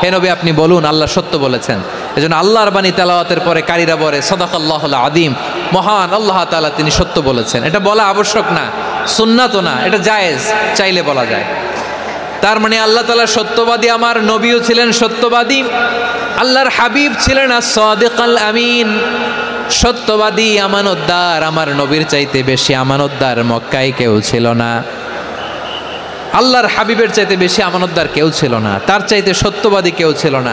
হে নবী আপনি বলুন আল্লাহ সত্য বলেছেন। এজন্য আল্লাহর বাণী তেলাওয়াতের পরে কারীরা বলে সাদাকাল্লাহুল আযীম, মহান আল্লাহ তাআলা তিনি সত্য বলেছেন। এটা বলা আবশ্যক না, সুন্নাতও না, এটা জায়েজ, চাইলে বলা যায়। তার মানে আল্লাহ তাআলা সত্যবাদী, আমার নবীও ছিলেন সত্যবাদী, আল্লাহর হাবিব ছিলেন as-সাদিকাল আমিন, সত্যবাদী আমানতদার। আমার নবীর চাইতে বেশি আমানতদার মক্কায় কেউ ছিল না, আল্লাহর হাবিবের চাইতে বেশি আমানতদার কেউ ছিল না, তার চাইতে সত্যবাদী কেউ ছিল না।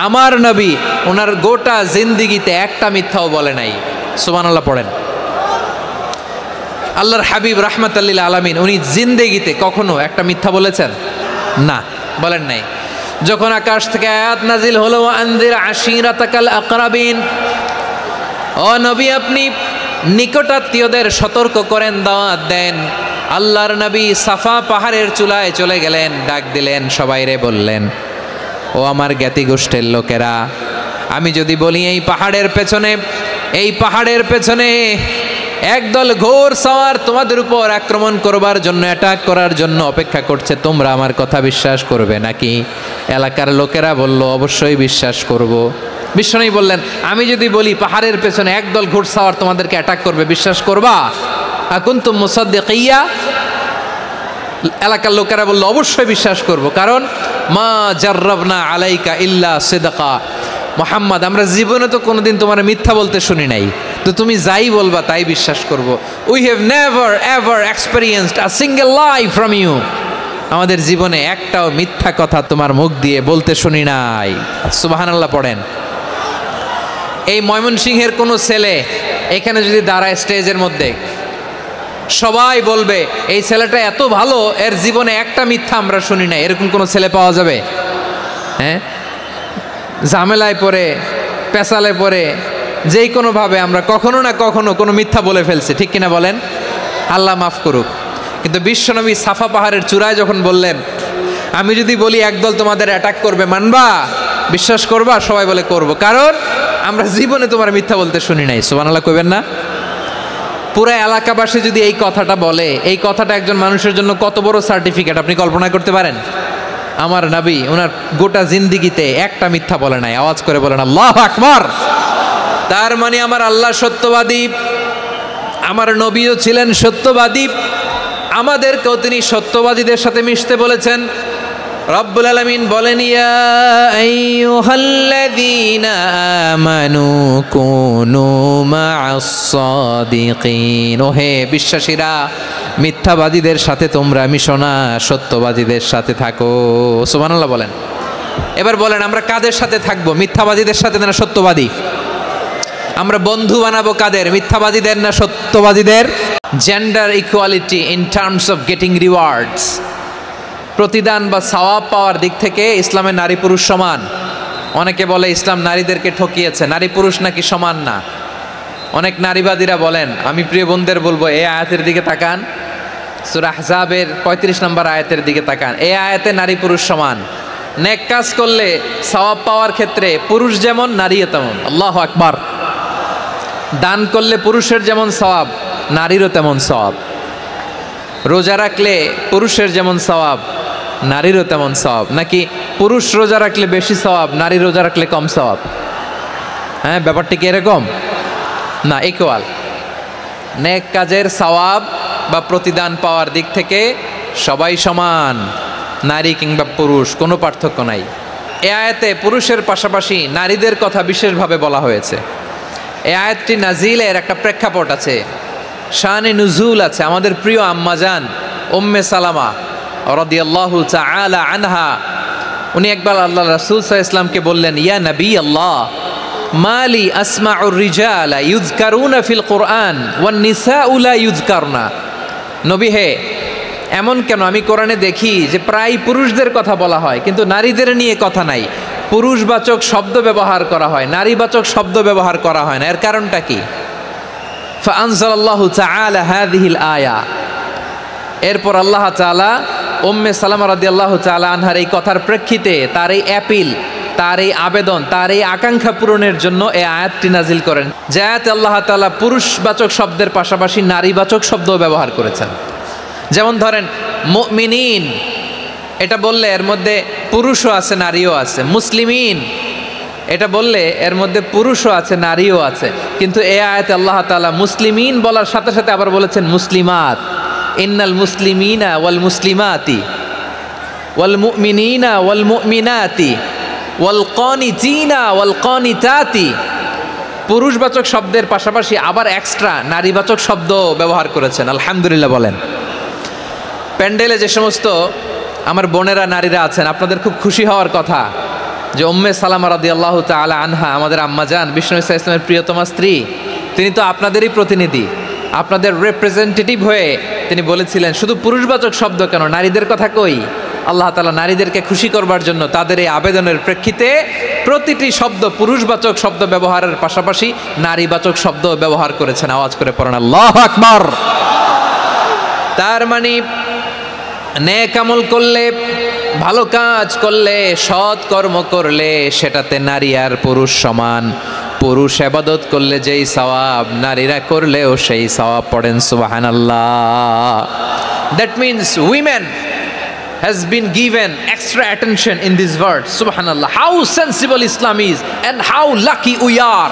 আমার নবী ওনার গোটা জিন্দিগিতে একটা মিথ্যাও বলে নাই। সুবহানাল্লাহ পড়েন। আল্লাহর হাবিব রাহমাতাল লিল আলামিন উনি জিন্দেগিতে কখনো একটা মিথ্যা বলেছেন? না, বলেন নাই। যখন আকাশ থেকে আয়াত নাজিল হলো আনজির আশিরাতাকাল আকরাবিন, ও নবী আপনি নিকটাত্মীয়দের সতর্ক করেন, দাওয়াত দেন। আল্লাহর নবী সাফা পাহাড়ের চূড়ায় চলে গেলেন, ডাক দিলেন, সবাইরে বললেন, ও আমার জ্ঞাতি গোষ্ঠীর লোকেরা, আমি যদি বলি এই পাহাড়ের পেছনে একদল ঘোর সওয়ার তোমাদের উপর আক্রমণ করবার জন্য, অ্যাটাক করার জন্য অপেক্ষা করছে, তোমরা আমার কথা বিশ্বাস করবে নাকি? এলাকার লোকেরা বলল অবশ্যই বিশ্বাস করব। বিশ্বনবী বললেন, আমি যদি বলি পাহাড়ের পেছনে একদল ঘোর সওয়ার তোমাদেরকে অ্যাটাক করবে, বিশ্বাস করবা? আকুনতুম মুসাদ্দিকিয়া? এলাকার লোকেরা বলল অবশ্যই বিশ্বাস করব, কারণ মা জাররাবনা আলাইকা ইল্লা সিদকা, মুহাম্মদ আমরা জীবনে তো কোনোদিন তোমার মিথ্যা বলতে শুনি নাই, তো তুমি যাই বলবা তাই বিশ্বাস করব। We have never ever experienced a single lie from you, আমাদের জীবনে একটাও মিথ্যা কথা তোমার মুখ দিয়ে বলতে শুনি নাই। সুবহানাল্লাহ পড়েন। এই ময়মনসিংহের কোনো ছেলে এখানে যদি দাঁড়ায় স্টেজের মধ্যে, সবাই বলবে এই ছেলেটা এত ভালো, এর জীবনে একটা মিথ্যা আমরা শুনি না। এরকম কোনো ছেলে পাওয়া যাবে? হ্যাঁ, ঝামেলায় পড়ে, পেশালে পড়ে, যেই কোনোভাবে আমরা কখনো না কখনো কোনো মিথ্যা বলে ফেলছি, ঠিক কিনা বলেন? আল্লাহ মাফ করুক। কিন্তু বিশ্বনবী সাফা পাহাড়ের চূড়ায় যখন বললেন, আমি যদি বলি একদল তোমাদের অ্যাটাক করবে, মানবা? বিশ্বাস করবা? সবাই বলে করব, কারণ আমরা জীবনে তোমার মিথ্যা বলতে শুনি নাই। সুবহানাল্লাহ কইবেন না? পুরো এলাকাবাসী যদি এই কথাটা বলে, এই কথাটা একজন মানুষের জন্য কত বড় সার্টিফিকেট আপনি কল্পনা করতে পারেন? আমার নবী ওনার গোটা জিন্দিগিতে একটা মিথ্যা বলে নাই। আওয়াজ করে বলেন আল্লাহু আকবার। তার মানে আমার আল্লাহ সত্যবাদী, আমার নবীও ছিলেন সত্যবাদী, আমাদেরকেও তিনি সত্যবাদীদের সাথে মিশতে বলেছেন। রব্বুল আলামিন বলেন, ইয়া আইয়ুহাল্লাযীনা আমানু কুনু মা'আস সাদিকিন, ওহে বিশ্বাসীরা মিথ্যাবাদীদের সাথে তোমরা মিশো না, সত্যবাদীদের সাথে থাকো। সুবহানাল্লাহ বলেন। এবার বলেন আমরা কাদের সাথে থাকবো? মিথ্যাবাদীদের সাথে না সত্যবাদী? আমরা বন্ধু বানাবো কাদের? মিথ্যাবাদীদের না সত্যবাদীদের? Gender equality in terms of getting rewards, প্রতিদান বা সওয়াব পাওয়ার দিক থেকে ইসলামে নারী পুরুষ সমান। অনেকে বলে ইসলাম নারীদেরকে ঠকিয়েছে, নারী পুরুষ নাকি সমান না। অনেক নারীবাদীরা বলেন, আমি প্রিয় বোনদের বলবো এই আয়াতের দিকে তাকান, সূরা আহজাবের 35 নম্বর আয়াতের দিকে তাকান। এই আয়াতে নারী পুরুষ সমান। নেক কাজ করলে সওয়াব পাওয়ার ক্ষেত্রে পুরুষ যেমন নারীও তেমন। আল্লাহু আকবার। দান করলে পুরুষের যেমন সওয়াব, নারীরও তেমন সওয়াব। রোজা রাখলে পুরুষের যেমন সওয়াব, নারীরও তেমন সওয়াব। নাকি পুরুষ রোজা রাখলে বেশি সওয়াব, নারী রোজা রাখলে কম সওয়াব? হ্যাঁ, ব্যাপারটি কি এরকম না? ইকুয়াল। নেক কাজের সওয়াব বা প্রতিদান পাওয়ার দিক থেকে সবাই সমান, নারী কিংবা পুরুষ কোনো পার্থক্য নাই। এ আয়াতে পুরুষের পাশাপাশি নারীদের কথা বিশেষভাবে বলা হয়েছে। এই আয়াতটি নাজিলের একটা প্রেক্ষাপট আছে, শানে নুজুল আছে। আমাদের প্রিয় আম্মাজান উম্মে সালামা রাদিয়াল্লাহু তাআলা আনহা, উনি একবার আল্লাহ রাসূল সাল্লাল্লাহু আলাইহি ওয়াসাল্লামকে বললেন, ইয়া নবী আল্লাহ, মালি আসমাউর রিজালা ইউযকারুনা ফিল কুরআন ওয়ান নিসাউ লা ইউযকারনা। নবী হে, এমন কেন আমি কোরআনে দেখি যে প্রায় পুরুষদের কথা বলা হয় কিন্তু নারীদের নিয়ে কথা নাই, পুরুষবাচক শব্দ ব্যবহার করা হয়, নারীবাচক শব্দ ব্যবহার করা হয় না, এর কারণটা কি? ফাআনজালাল্লাহু তাআলা হাযিহিল আয়া, এরপর আল্লাহ তাআলা উম্মে সালামা রাদিয়াল্লাহু তাআলা আনহার এই কথার প্রেক্ষিতে তার এই অ্যাপিল, তার এই আবেদন, তার এই আকাঙ্ক্ষা পূরণের জন্য এই আয়াতটি নাজিল করেন। যে আয়াতে আল্লাহ তাআলা পুরুষবাচক শব্দের পাশাপাশি নারীবাচক শব্দও ব্যবহার করেছেন। যেমন ধরেন মুমিনিন, এটা বললে এর মধ্যে পুরুষও আছে নারীও আছে। মুসলিমিন এটা বললে এর মধ্যে পুরুষও আছে নারীও আছে, কিন্তু এই আয়াতে আল্লাহ তাআলা মুসলিমিন বলার সাথে সাথে আবার বলেছেন মুসলিমাত। ইন্নাল মুসলিমিনা ওয়াল মুসলিমাতি ওয়াল মুমিনিনা ওয়াল মুমিনাতি ওয়াল কানিতিনা ওয়াল কানিতাতি। পুরুষবাচক শব্দের পাশাপাশি আবার এক্সট্রা নারীবাচক শব্দ ব্যবহার করেছেন। আলহামদুলিল্লাহ বলেন। প্যান্ডেলে যে সমস্ত আমার বোনেরা নারীরা আছেন, আপনাদের খুব খুশি হওয়ার কথা যে উম্মে সালামা রাদিয়াল্লাহু তাআলা আনহা, আমাদের আম্মাজান বিষ্ণু ইসা ইসলামের প্রিয়তমা স্ত্রী, তিনি তো আপনাদেরই প্রতিনিধি, আপনাদের রিপ্রেজেন্টেটিভ হয়ে তিনি বলেছিলেন শুধু পুরুষবাচক শব্দ কেন, নারীদের কথা কই। আল্লাহ তাআলা নারীদেরকে খুশি করবার জন্য তাদের এই আবেদনের প্রেক্ষিতে প্রতিটি শব্দ পুরুষবাচক শব্দ ব্যবহারের পাশাপাশি নারীবাচক শব্দ ব্যবহার করেছেন। আওয়াজ করে পড়েন আল্লাহু আকবার। তার মানে নেক আমল করলে, ভালো কাজ করলে, সৎ কর্ম করলে সেটাতে নারী আর পুরুষ সমান। পুরুষ ইবাদত করলে যেই সওয়াব, নারীরা করলেও সেই সওয়াব। পড়েন সুবহানাল্লাহ। That means women has been given extra attention in this word. Subhanallah, how sensible Islam is and how lucky we are.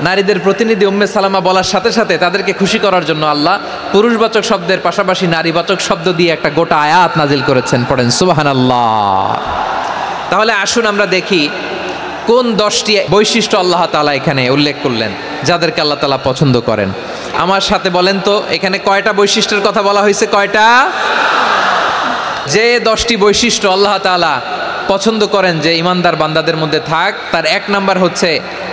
নারীদের প্রতিনিধি উম্মে সালামা বলার সাথে সাথে তাদেরকে খুশি করার জন্য আল্লাহ পুরুষবাচক শব্দের পাশাপাশি নারীবাচক শব্দ দিয়ে একটা গোটা আয়াত নাজিল করেছেন। পড়েন সুবহানাল্লাহ। তাহলে আসুন আমরা দেখি কোন 10টি বৈশিষ্ট্য আল্লাহ তাআলা এখানে উল্লেখ করলেন যাদেরকে আল্লাহ তাআলা পছন্দ করেন। আমার সাথে বলেন তো, এখানে কয়টা বৈশিষ্ট্যের কথা বলা হয়েছে? কয়টা? যে 10টি বৈশিষ্ট্য আল্লাহ তাআলা পছন্দ করেন যে ইমানদার বান্দাদের মধ্যে থাক, তার 1 নাম্বার হচ্ছে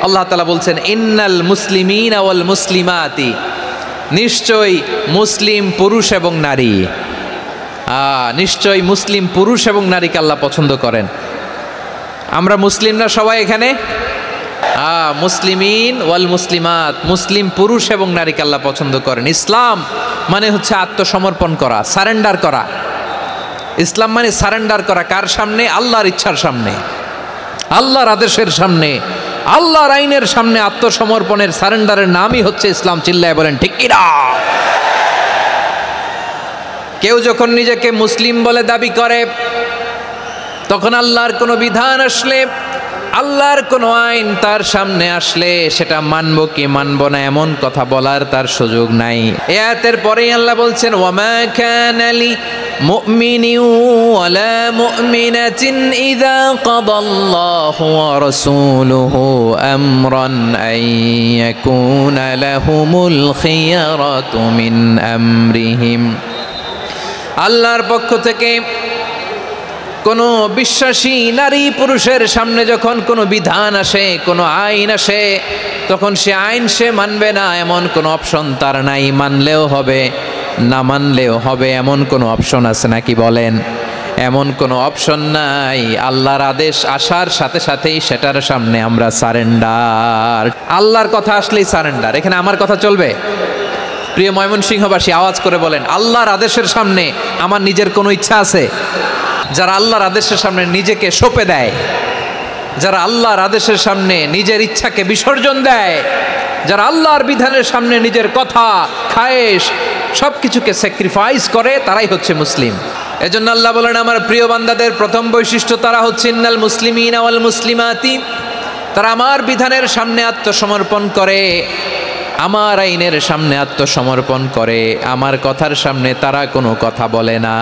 আল্লাহ তাআলা বলছেন ইন্নাল মুসলিমিনা ওয়াল মুসলিমাতি, নিশ্চয়ই মুসলিম পুরুষ এবং নারী। নিশ্চয়ই মুসলিম পুরুষ এবং নারীকে আল্লাহ পছন্দ করেন। আমরা মুসলিম না সবাই এখানে? মুসলিমিন ওয়াল মুসলিমাত, মুসলিম পুরুষ এবং নারীকে আল্লাহ পছন্দ করেন। ইসলাম মানে হচ্ছে আত্মসমর্পণ করা, সারেন্ডার করা। ইসলাম মানে সারেন্ডার করা কার সামনে? আল্লাহর ইচ্ছার সামনে, আল্লাহর আদেশের সামনে, আল্লাহর আইনের সামনে আত্মসমর্পণের সারেন্ডারের নামই হচ্ছে ইসলাম। চিল্লায় বলেন ঠিক কি না? কেউ যখন নিজেকে মুসলিম বলে দাবি করে, তখন আল্লাহর কোনো বিধান আসলে, আল্লাহর কোনো আইন তার সামনে আসলে সেটা মানবো কি মানবো না এমন কথা বলার তার সুযোগ নাই। এই আয়াতের পরেই আল্লাহ বলছেন ওয়ামা কানা লি মুমিনিন ওয়ালা মুমিনাতিন ইযা কাদাল্লাহু ওয়া রাসূলুহু আমরান আন ইয়াকুনা লাহুমুল খিয়ারাতু মিন আমরিহিম। আল্লাহর পক্ষ থেকে কোনো বিশ্বাসী নারী পুরুষের সামনে যখন কোনো বিধান আসে, কোনো আইন আসে, তখন সে আইন সে মানবে না এমন কোনো অপশন তার নাই। মানলেও হবে, না মানলেও হবে এমন কোনো অপশন আছে নাকি বলেন? এমন কোনো অপশন নাই। আল্লাহর আদেশ আসার সাথে সাথেই সেটার সামনে আমরা সারেন্ডার। আল্লাহর কথা আসলেই সারেন্ডার। এখানে আমার কথা চলবে? প্রিয় ময়মনসিংহবাসী আওয়াজ করে বলেন, আল্লাহর আদেশের সামনে আমার নিজের কোনো ইচ্ছা আছে? যারা আল্লাহর আদেশের সামনে নিজেকে সঁপে দেয়, যারা আল্লাহর আদেশের সামনে নিজের ইচ্ছাকে বিসর্জন দেয়, যারা আল্লাহর বিধানের সামনে নিজের কথা, খায়েশ সব কিছুকে স্যাক্রিফাইস করে, তারাই হচ্ছে মুসলিম। এজন্য আল্লাহ বলেন আমার প্রিয় বান্দাদের প্রথম বৈশিষ্ট্য তারা হচ্ছে ইন্নাল মুসলিমিনা ওয়াল মুসলিমাতি, তারা আমার বিধানের সামনে আত্মসমর্পণ করে, আমার আইনের সামনে আত্মসমর্পণ করে, আমার কথার সামনে তারা কোনো কথা বলে না।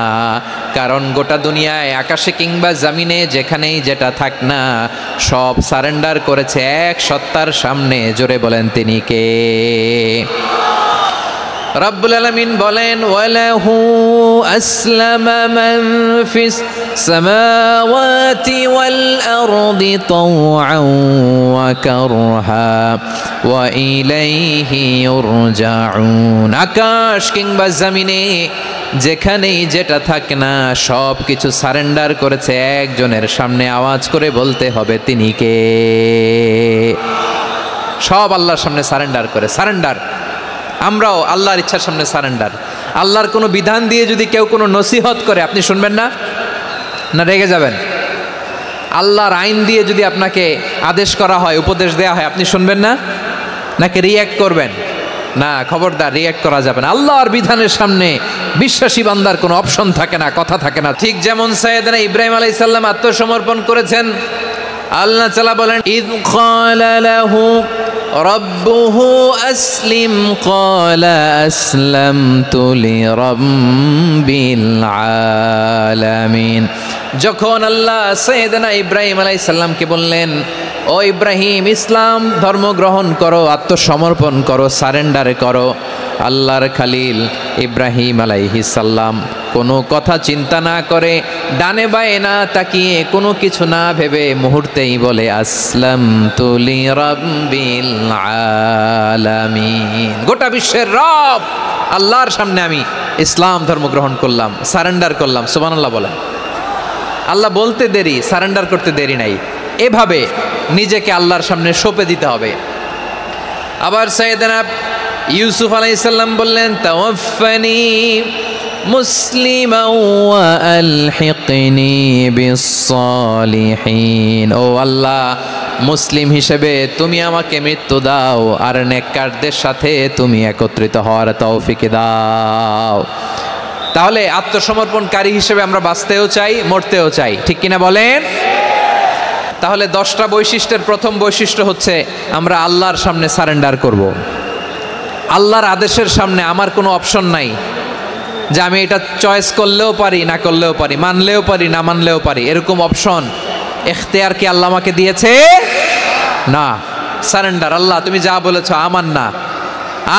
কারণ গোটা দুনিয়ায় আকাশে কিংবা জমিনে যেখানেই যেটা থাক না, সব সারেন্ডার করেছে এক সত্তার সামনে। জোরে বলেন তিনি কে? রব্বুল আলামিন বলেন ওয়ালাহু আসলামা মান ফিস সামাওয়াতি ওয়াল আরদি তাওআন ওয়া কারহা ওয়া ইলাইহি ইউরজাউন। আকাশ কিংবা জমিনে যেখানেই যেটা থাকে না, সব কিছু সারেন্ডার করেছে একজনের সামনে। আওয়াজ করে বলতে হবে তিনি কে? সব আল্লাহর সামনে সারেন্ডার করে। সারেন্ডার। আমরাও আল্লাহর ইচ্ছার সামনে সারেন্ডার। আল্লাহর কোনো বিধান দিয়ে যদি কেউ কোনো নসিহত করে, আপনি শুনবেন না? না রেগে যাবেন? আল্লাহর আইন দিয়ে যদি আপনাকে আদেশ করা হয়, উপদেশ দেয়া হয়, আপনি শুনবেন না? নাকি রিয়্যাক্ট করবেন? না, খবরদার, রিয়্যাক্ট করা যাবে না। আল্লাহর বিধানের সামনে বিশ্বাসী বান্দার কোনো অপশন থাকে না, কথা থাকে না। ঠিক যেমন সাইয়েদনা ইব্রাহিম আলাইহিস সালাম আত্মসমর্পণ করেছেন। আল্লাহ তাআলা বলেন, ইয ক্বালা লাহু রাব্বুহু আসলিম ক্বালা আসলামতু লিরাব্বিল আলামিন। যখন আল্লাহ সাইয়েদনা ইব্রাহিম আলাইহিস সালামকে বললেন, ও ইব্রাহিম, ইসলাম ধর্ম গ্রহণ করো, আত্মসমর্পণ করো, সারেন্ডার করো, আল্লাহর খালিল ইব্রাহিম আলাইহিস সালাম কোনো কথা চিন্তা না করে, ডানে বায়ে না তাকিয়ে, কোনো কিছু না ভেবে মুহূর্তেই বলে, আসলামতু লিরাব্বিল আলামিন। গোটা বিশ্বের রব আল্লাহর সামনে আমি ইসলাম ধর্ম গ্রহণ করলাম, সারেন্ডার করলাম। সুবহানাল্লাহ বলেন। আল্লাহ বলতে দেরি, সারেন্ডার করতে দেরি নাই। এভাবে নিজেকে আল্লাহর সামনে সঁপে দিতে হবে। আবার সাইয়েদনা ইউসুফ আলাইহিস সালাম বললেন, তাওয়াফফানি মুসলিমান ওয়া আলহিকনি বিস-সালিহিন। ও আল্লাহ, মুসলিম হিসেবে তুমি আমাকে মৃত্যু দাও, আর নেককারদের সাথে তুমি একত্রিত হওয়ার তৌফিক দাও। তাহলে আত্মসমর্পণকারী হিসেবে আমরা বাঁচতেও চাই, মরতেও চাই, ঠিক কিনা বলেন? তাহলে 10টা বৈশিষ্ট্যের প্রথম বৈশিষ্ট্য হচ্ছে আমরা আল্লাহর সামনে সারেন্ডার করব। আল্লাহর আদেশের সামনে আমার কোনো অপশন নাই যে আমি এটা চয়েস করলেও পারি, না করলেও পারি, মানলেও পারি, না মানলেও পারি, এরকম অপশন এখতিয়ার কি আল্লাহ আমাকে দিয়েছে? না। সারেন্ডার। আল্লাহ তুমি যা বলেছো, আমান্না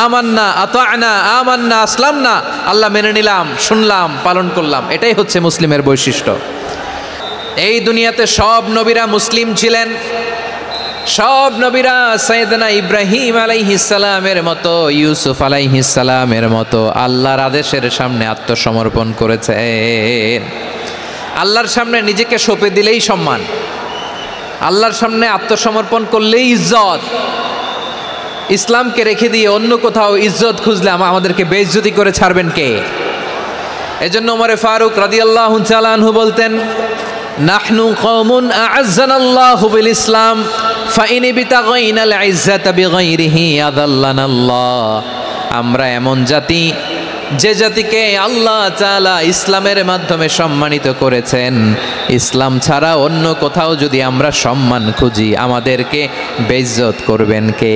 আমান্না আতা'না আমান্না আসলামনা, আল্লাহ মেনে নিলাম, শুনলাম, পালন করলাম। এটাই হচ্ছে মুসলিমের বৈশিষ্ট্য। এই দুনিয়াতে সব নবীরা মুসলিম ছিলেন। সব নবীরা সাইয়েদনা ইব্রাহিম আলাইহিস সালামের মতো, ইউসুফ আলাইহিস সালামের মতো আল্লাহর আদেশের সামনে আত্মসমর্পণ করেছেন। আল্লাহর সামনে নিজেকে সঁপে দিলেই সম্মান, আল্লাহর সামনে আত্মসমর্পণ করলেই ইজ্জত। ইসলামকে রেখে দিয়ে অন্য কোথাও ইজ্জত খুঁজলে আমাদেরকে বেইজ্জতি করে ছাড়বেন কে? এজন্য ওমর ফারুক রাদিয়াল্লাহু তাআলা আনহু বলতেন, নাহনু কওমুন আ'আজ্জানাল্লাহু বিল ইসলাম ফাইন বিতাগাইনাল ইজ্জাতা বিগাইরিহি আযাল্লানাল্লাহ। আমরা এমন জাতি, যে জাতিকে আল্লাহ তাআলা ইসলামের মাধ্যমে সম্মানিত করেছেন, ইসলাম ছাড়া অন্য কোথাও যদি আমরা সম্মান খুঁজি, আমাদেরকে বেইজ্জত করবেন কে?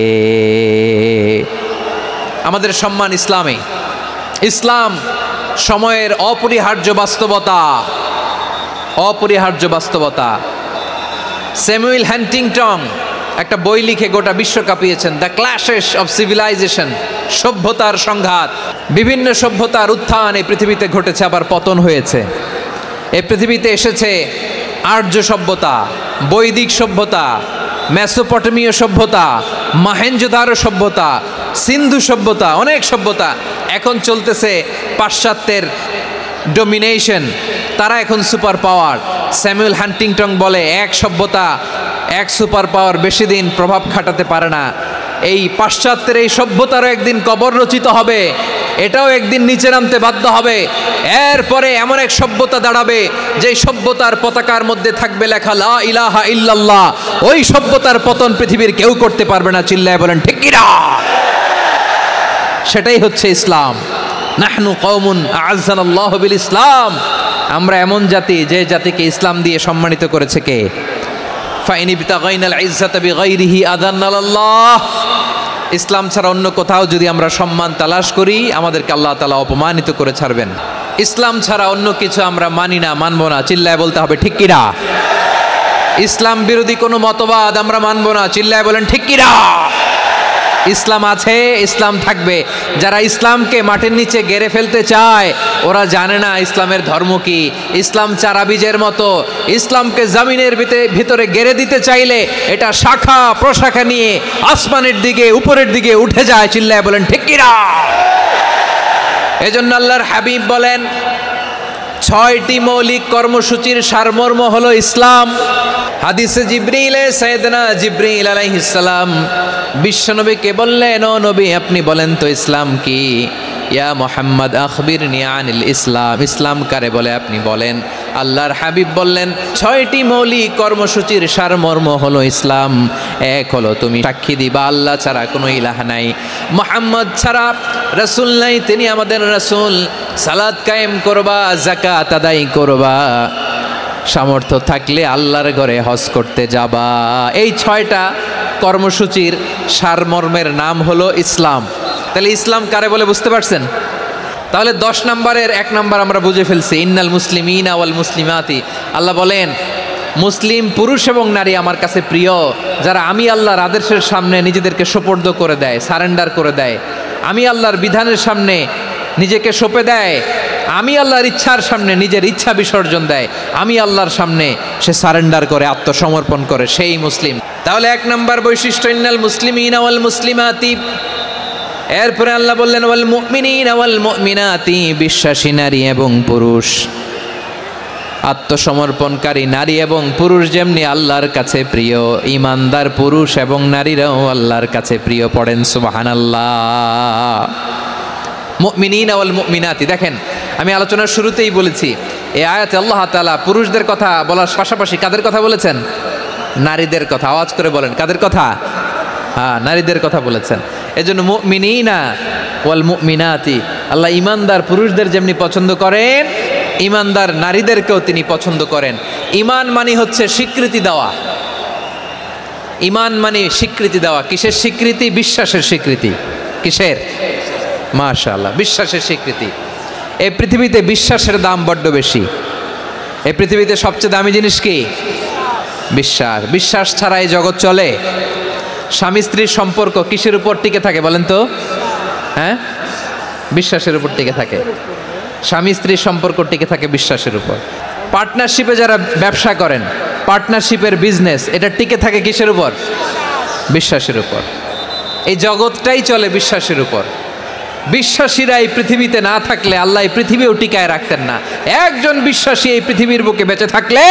আমাদের সম্মান ইসলামে। ইসলাম সময়ের অপরিহার্য বাস্তবতা, অপরিহার্য বাস্তবতা। স্যামুয়েল হান্টিংটন একটা বই লিখে গোটা বিশ্ব কাঁপিয়েছেন, দ্য ক্ল্যাশেস অফ সিভিলাইজেশন, সভ্যতার সংঘাত। বিভিন্ন সভ্যতার উত্থান এই পৃথিবীতে ঘটেছে, আবার পতন হয়েছে। এই পৃথিবীতে এসেছে আর্য সভ্যতা, বৈদিক সভ্যতা, মেসোপটেমীয় সভ্যতা, মহেঞ্জোদারো সভ্যতা, সিন্ধু সভ্যতা, অনেক সভ্যতা। এখন চলতেছে পাশ্চাত্যের ডোমিনেশন, তারা এখন সুপার পাওয়ার। স্যামুয়েল হান্টিংটন বলে, এক সভ্যতা, এক সুপার পাওয়ার বেশি দিন প্রভাব খাটাতে পারে না। এই পাশ্চাত্যের এই সভ্যতারও একদিন কবর রচিত হবে, এটাও একদিন নিচে নামতে বাধ্য হবে। এরপরে এমন এক সভ্যতা দাঁড়াবে, যে সভ্যতার পতাকার মধ্যে থাকবে লেখা লা ইলাহা ইল্লাল্লাহ। ওই সভ্যতার পতন পৃথিবীর কেউ করতে পারবে না। চিল্লায় বলেন ঠিক কিনা? সেটাই হচ্ছে ইসলাম। নাহনু কওমুন আ'আজ্জানাল্লাহু বিল ইসলাম। আমরা এমন জাতি, যে জাতিকে ইসলাম দিয়ে সম্মানিত করেছে কে? ফাইন ইবতাগাইনাল ইজ্জাতা বিগাইরিহি আযাল্লানাল্লাহ। ইসলাম ছাড়া অন্য কোথাও যদি আমরা সম্মান তালাশ করি, আমাদেরকে আল্লাহ তাআলা অপমানিত করে ছাড়বেন। ইসলাম ছাড়া অন্য কিছু আমরা মানি না, মানব না। চিল্লায় বলতে হবে ঠিক কিনা? ইসলাম বিরোধী কোনো মতবাদ আমরা মানব না। চিল্লায় বলেন ঠিক কিনা? ইসলাম আছে, ইসলাম থাকবে। যারা ইসলামকে মাটির নিচে গেড়ে ফেলতে চায়, ওরা জানে না ইসলামের ধর্ম কি। ইসলাম চারা বীজের মতো, ইসলামকে জমিনের ভিতরে গেড়ে দিতে চাইলে এটা শাখা প্রশাখা নিয়ে আসমানের দিকে, উপরের দিকে উঠে যায়। চিল্লায় বলেন ঠিক কিনা? এজন্য আল্লাহর হাবিব বলেন, 6টি মৌলিক কর্মসূচির সারমর্ম হলো ইসলাম। হাদিসে জিবরিলে সাইয়েদনা জিবরিল আলাইহিস সালাম বিশ্বনবীকে বললেন, ও নবী, আপনি বলেন তো ইসলাম কি? ইয়া মুহাম্মদ আখবিরনি আনিল ইসলাম। ইসলাম কারে বলে আপনি বলেন। আল্লাহর হাবিব বললেন 6টি মৌলিক কর্মসূচির সারমর্ম হলো ইসলাম। এক হলো তুমি সাক্ষী দিবা আল্লাহ ছাড়া কোনো ইলাহ নাই, মুহাম্মদ ছাড়া রাসূল নাই, তিনি আমাদের রাসূল। সালাত কায়েম করবা, যাকাত আদায় করবা, সামর্থ্য থাকলে আল্লাহর ঘরে হজ করতে যাবা। এই 6টা কর্মসূচির সারমর্মের নাম হলো ইসলাম। তাহলে ইসলাম কারে বলে বুঝতে পারছেন? তাহলে 10 নম্বরের 1 নম্বর আমরা বুঝে ফেলছি, ইন্নাল মুসলিমিনা ওয়াল মুসলিমাতি। আল্লাহ বলেন মুসলিম পুরুষ এবং নারী আমার কাছে প্রিয়, যারা আমি আল্লাহর আদেশের সামনে নিজেদেরকে সোপর্দ করে দেয়, সারেন্ডার করে দেয়, আমি আল্লাহর বিধানের সামনে নিজেকে সঁপে দেয়, আমি আল্লাহর ইচ্ছার সামনে নিজের ইচ্ছা বিসর্জন দেয়, আমি আল্লাহর সামনে সে সারেন্ডার করে, আত্মসমর্পণ করে, সেই মুসলিম। তাহলে 1 নম্বর বৈশিষ্ট্য ইন্নাল মুসলিমিনা ওয়াল মুসলিমাতি। এরপরে আল্লাহ বললেন ওয়াল মুমিনিনা ওয়াল মুমিনাতি, বিশ্বাসী নারী এবং পুরুষ, আত্মসমর্পণকারী নারী এবং পুরুষ যেমনি আল্লাহর কাছে প্রিয়, ইমানদার পুরুষ এবং নারীরাও আল্লাহর কাছে প্রিয়। পড়েন সুবহানাল্লাহ। মুমিনিনা ওয়াল মুমিনাতি, দেখেন আমি আলোচনার শুরুতেই বলেছি এই আয়াতে আল্লাহ তাআলা পুরুষদের কথা বলার পাশাপাশি কাদের কথা বলেছেন? নারীদের কথা। আওয়াজ করে বলেন কাদের কথা? হ্যাঁ, নারীদের কথা বলেছেন। এজন্য মুমিনিনা ওয়াল মুমিনাতি, আল্লাহ ইমানদার পুরুষদের যেমনি পছন্দ করেন, ইমানদার নারীদেরকেও তিনি পছন্দ করেন। ঈমান মানে হচ্ছে স্বীকৃতি দেওয়া। ঈমান মানে স্বীকৃতি দেওয়া। কিসের স্বীকৃতি? বিশ্বাসের স্বীকৃতি। কিসের? মাশাআল্লাহ, বিশ্বাসের স্বীকৃতি। এই পৃথিবীতে বিশ্বাসের দাম বড্ড বেশি। এই পৃথিবীতে সবচেয়ে দামি জিনিস কি? বিশ্বাস। বিশ্বাস ছাড়া এই জগৎ চলে? স্বামী স্ত্রীর সম্পর্ক কিসের উপর টিকে থাকে বলেন তো? হ্যাঁ, বিশ্বাসের উপর টিকে থাকে। স্বামী স্ত্রীর সম্পর্ক টিকে থাকে বিশ্বাসের উপর। পার্টনারশিপে যারা ব্যবসা করেন, পার্টনারশিপের বিজনেস, এটা টিকে থাকে কিসের উপর? বিশ্বাসের উপর। এই জগৎটাই চলে বিশ্বাসের উপর। বিশ্বাসীরা এই পৃথিবীতে না থাকলে আল্লাহ এই পৃথিবীও টিকায় রাখতেন না। একজন বিশ্বাসী এই পৃথিবীর বুকে বেঁচে থাকলে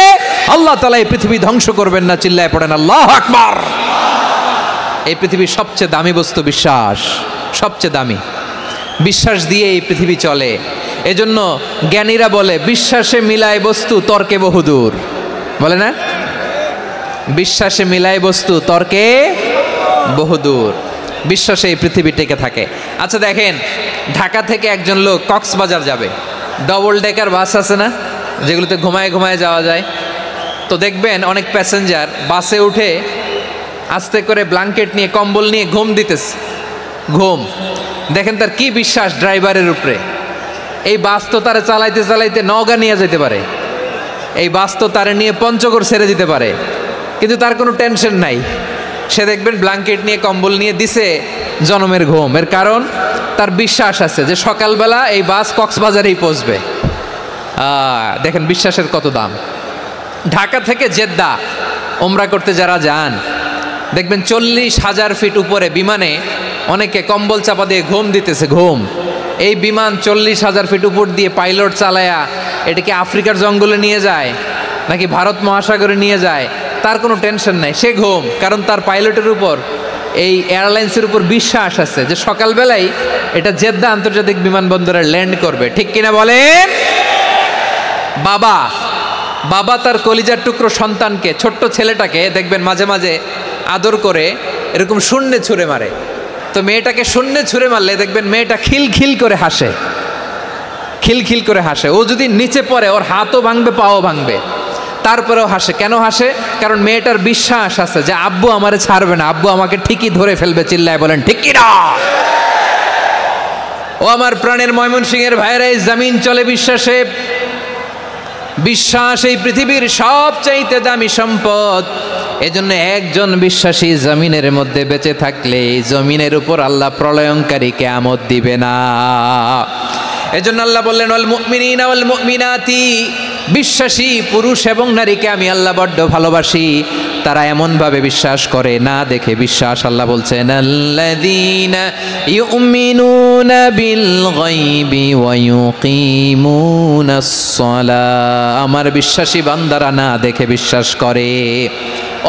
আল্লাহ তাআলা এই পৃথিবী ধ্বংস করবেন না। চিল্লায় পড়েন আল্লাহু আকবার। এই পৃথিবীর সবচেয়ে দামি বস্তু বিশ্বাস, সবচেয়ে দামি। বিশ্বাস দিয়ে এই পৃথিবী চলে। এজন্য জ্ঞানীরা বলে বিশ্বাসে মিলায় বস্তু, তর্কে বহুদূর। বলে না? বিশ্বাসে মিলায় বস্তু, তর্কে বহুদূর। বিশ্বাসে এই পৃথিবী টিকে থাকে। আচ্ছা দেখেন, ঢাকা থেকে একজন লোক কক্সবাজার যাবে, ডবল ডেকার বাস আছে না, যেগুলোতে ঘুমায় ঘুমায় যাওয়া যায়। তো দেখবেন অনেক প্যাসেঞ্জার বাসে উঠে আস্তে করে ব্ল্যাঙ্কেট নিয়ে, কম্বল নিয়ে ঘুম দিতেছে। ঘুম দেখেন তার কি বিশ্বাস ড্রাইভারের উপরে। এই বাস তো তারা চালাইতে চালাইতে নওগাঁ নিয়ে যেতে পারে, এই বাস তো তারা নিয়ে পঞ্চগড় ছেড়ে দিতে পারে, কিন্তু তার কোনো টেনশন নাই। সে দেখবেন ব্ল্যাঙ্কেট নিয়ে, কম্বল নিয়ে দিছে জনমের ঘুম। এর কারণ তার বিশ্বাস আছে যে সকালবেলা এই বাস কক্সবাজারেই পৌঁছবে। দেখেন বিশ্বাসের কত দাম। ঢাকা থেকে জেদ্দা ওমরা করতে যারা যান, দেখবেন 40,000 ফিট উপরে বিমানে অনেকে কম্বল চাপা দিয়ে ঘুম দিতেছে। ঘুম। এই বিমান 40,000 ফিট উপর দিয়ে পাইলট চালায়া এটাকে আফ্রিকার জঙ্গলে নিয়ে যায় নাকি ভারত মহাসাগরে নিয়ে যায়, তার কোনো টেনশন নাই। সে ঘুম, কারণ তার পাইলটের উপর, এই এয়ারলাইন্সের উপর বিশ্বাস আছে যে সকালবেলায় এটা জেদ্দা আন্তর্জাতিক বিমানবন্দরে ল্যান্ড করবে। ঠিক কিনা বলেন? বাবা বাবা তার কলিজার টুকরো সন্তানকে, ছোট্ট ছেলেটাকে দেখবেন মাঝে মাঝে আদর করে এরকম শূন্যে ছুঁড়ে মারে। তো মেয়েটাকে শূন্যে ছুঁড়ে মারলে দেখবেন মেয়েটা খিলখিল করে হাসে, খিলখিল করে হাসে। ও যদি নিচে পড়ে ওর হাতও ভাঙবে, পাও ভাঙবে, তারপরেও হাসে। কেন হাসে? কারণ মেয়েটার বিশ্বাস আছে যে আব্বু আমারে ছাড়বে না, আব্বু আমাকে ঠিকই ধরে ফেলবে। চিল্লায় বলেন ঠিক কি না? ও আমার প্রাণের ময়মনসিংহের ভাইরা, এই জমিন চলে বিশ্বাসে। বিশ্বাস এই পৃথিবীর সবচাইতে দামি সম্পদ। এজন্য একজন বিশ্বাসী জমিনের মধ্যে বেঁচে থাকলে এই জমিনের উপর আল্লাহ প্রলয়ঙ্কারী কিয়ামত দিবে না। এজন্য আল্লাহ বললেন ওয়াল মুমিনিনা ওয়াল মুমিনাতি, বিশ্বাসী পুরুষ এবং নারীকে আমি আল্লাহ বড্ড ভালোবাসি। তারা এমনভাবে বিশ্বাস করে না দেখে বিশ্বাস। আল্লাহ বলছেন আল্লাযীনা ইউমিনুনা বিল গায়বি ওয়া ইউকিমুনাস সালাহ, আমার বিশ্বাসী বান্দারা না দেখে বিশ্বাস করে।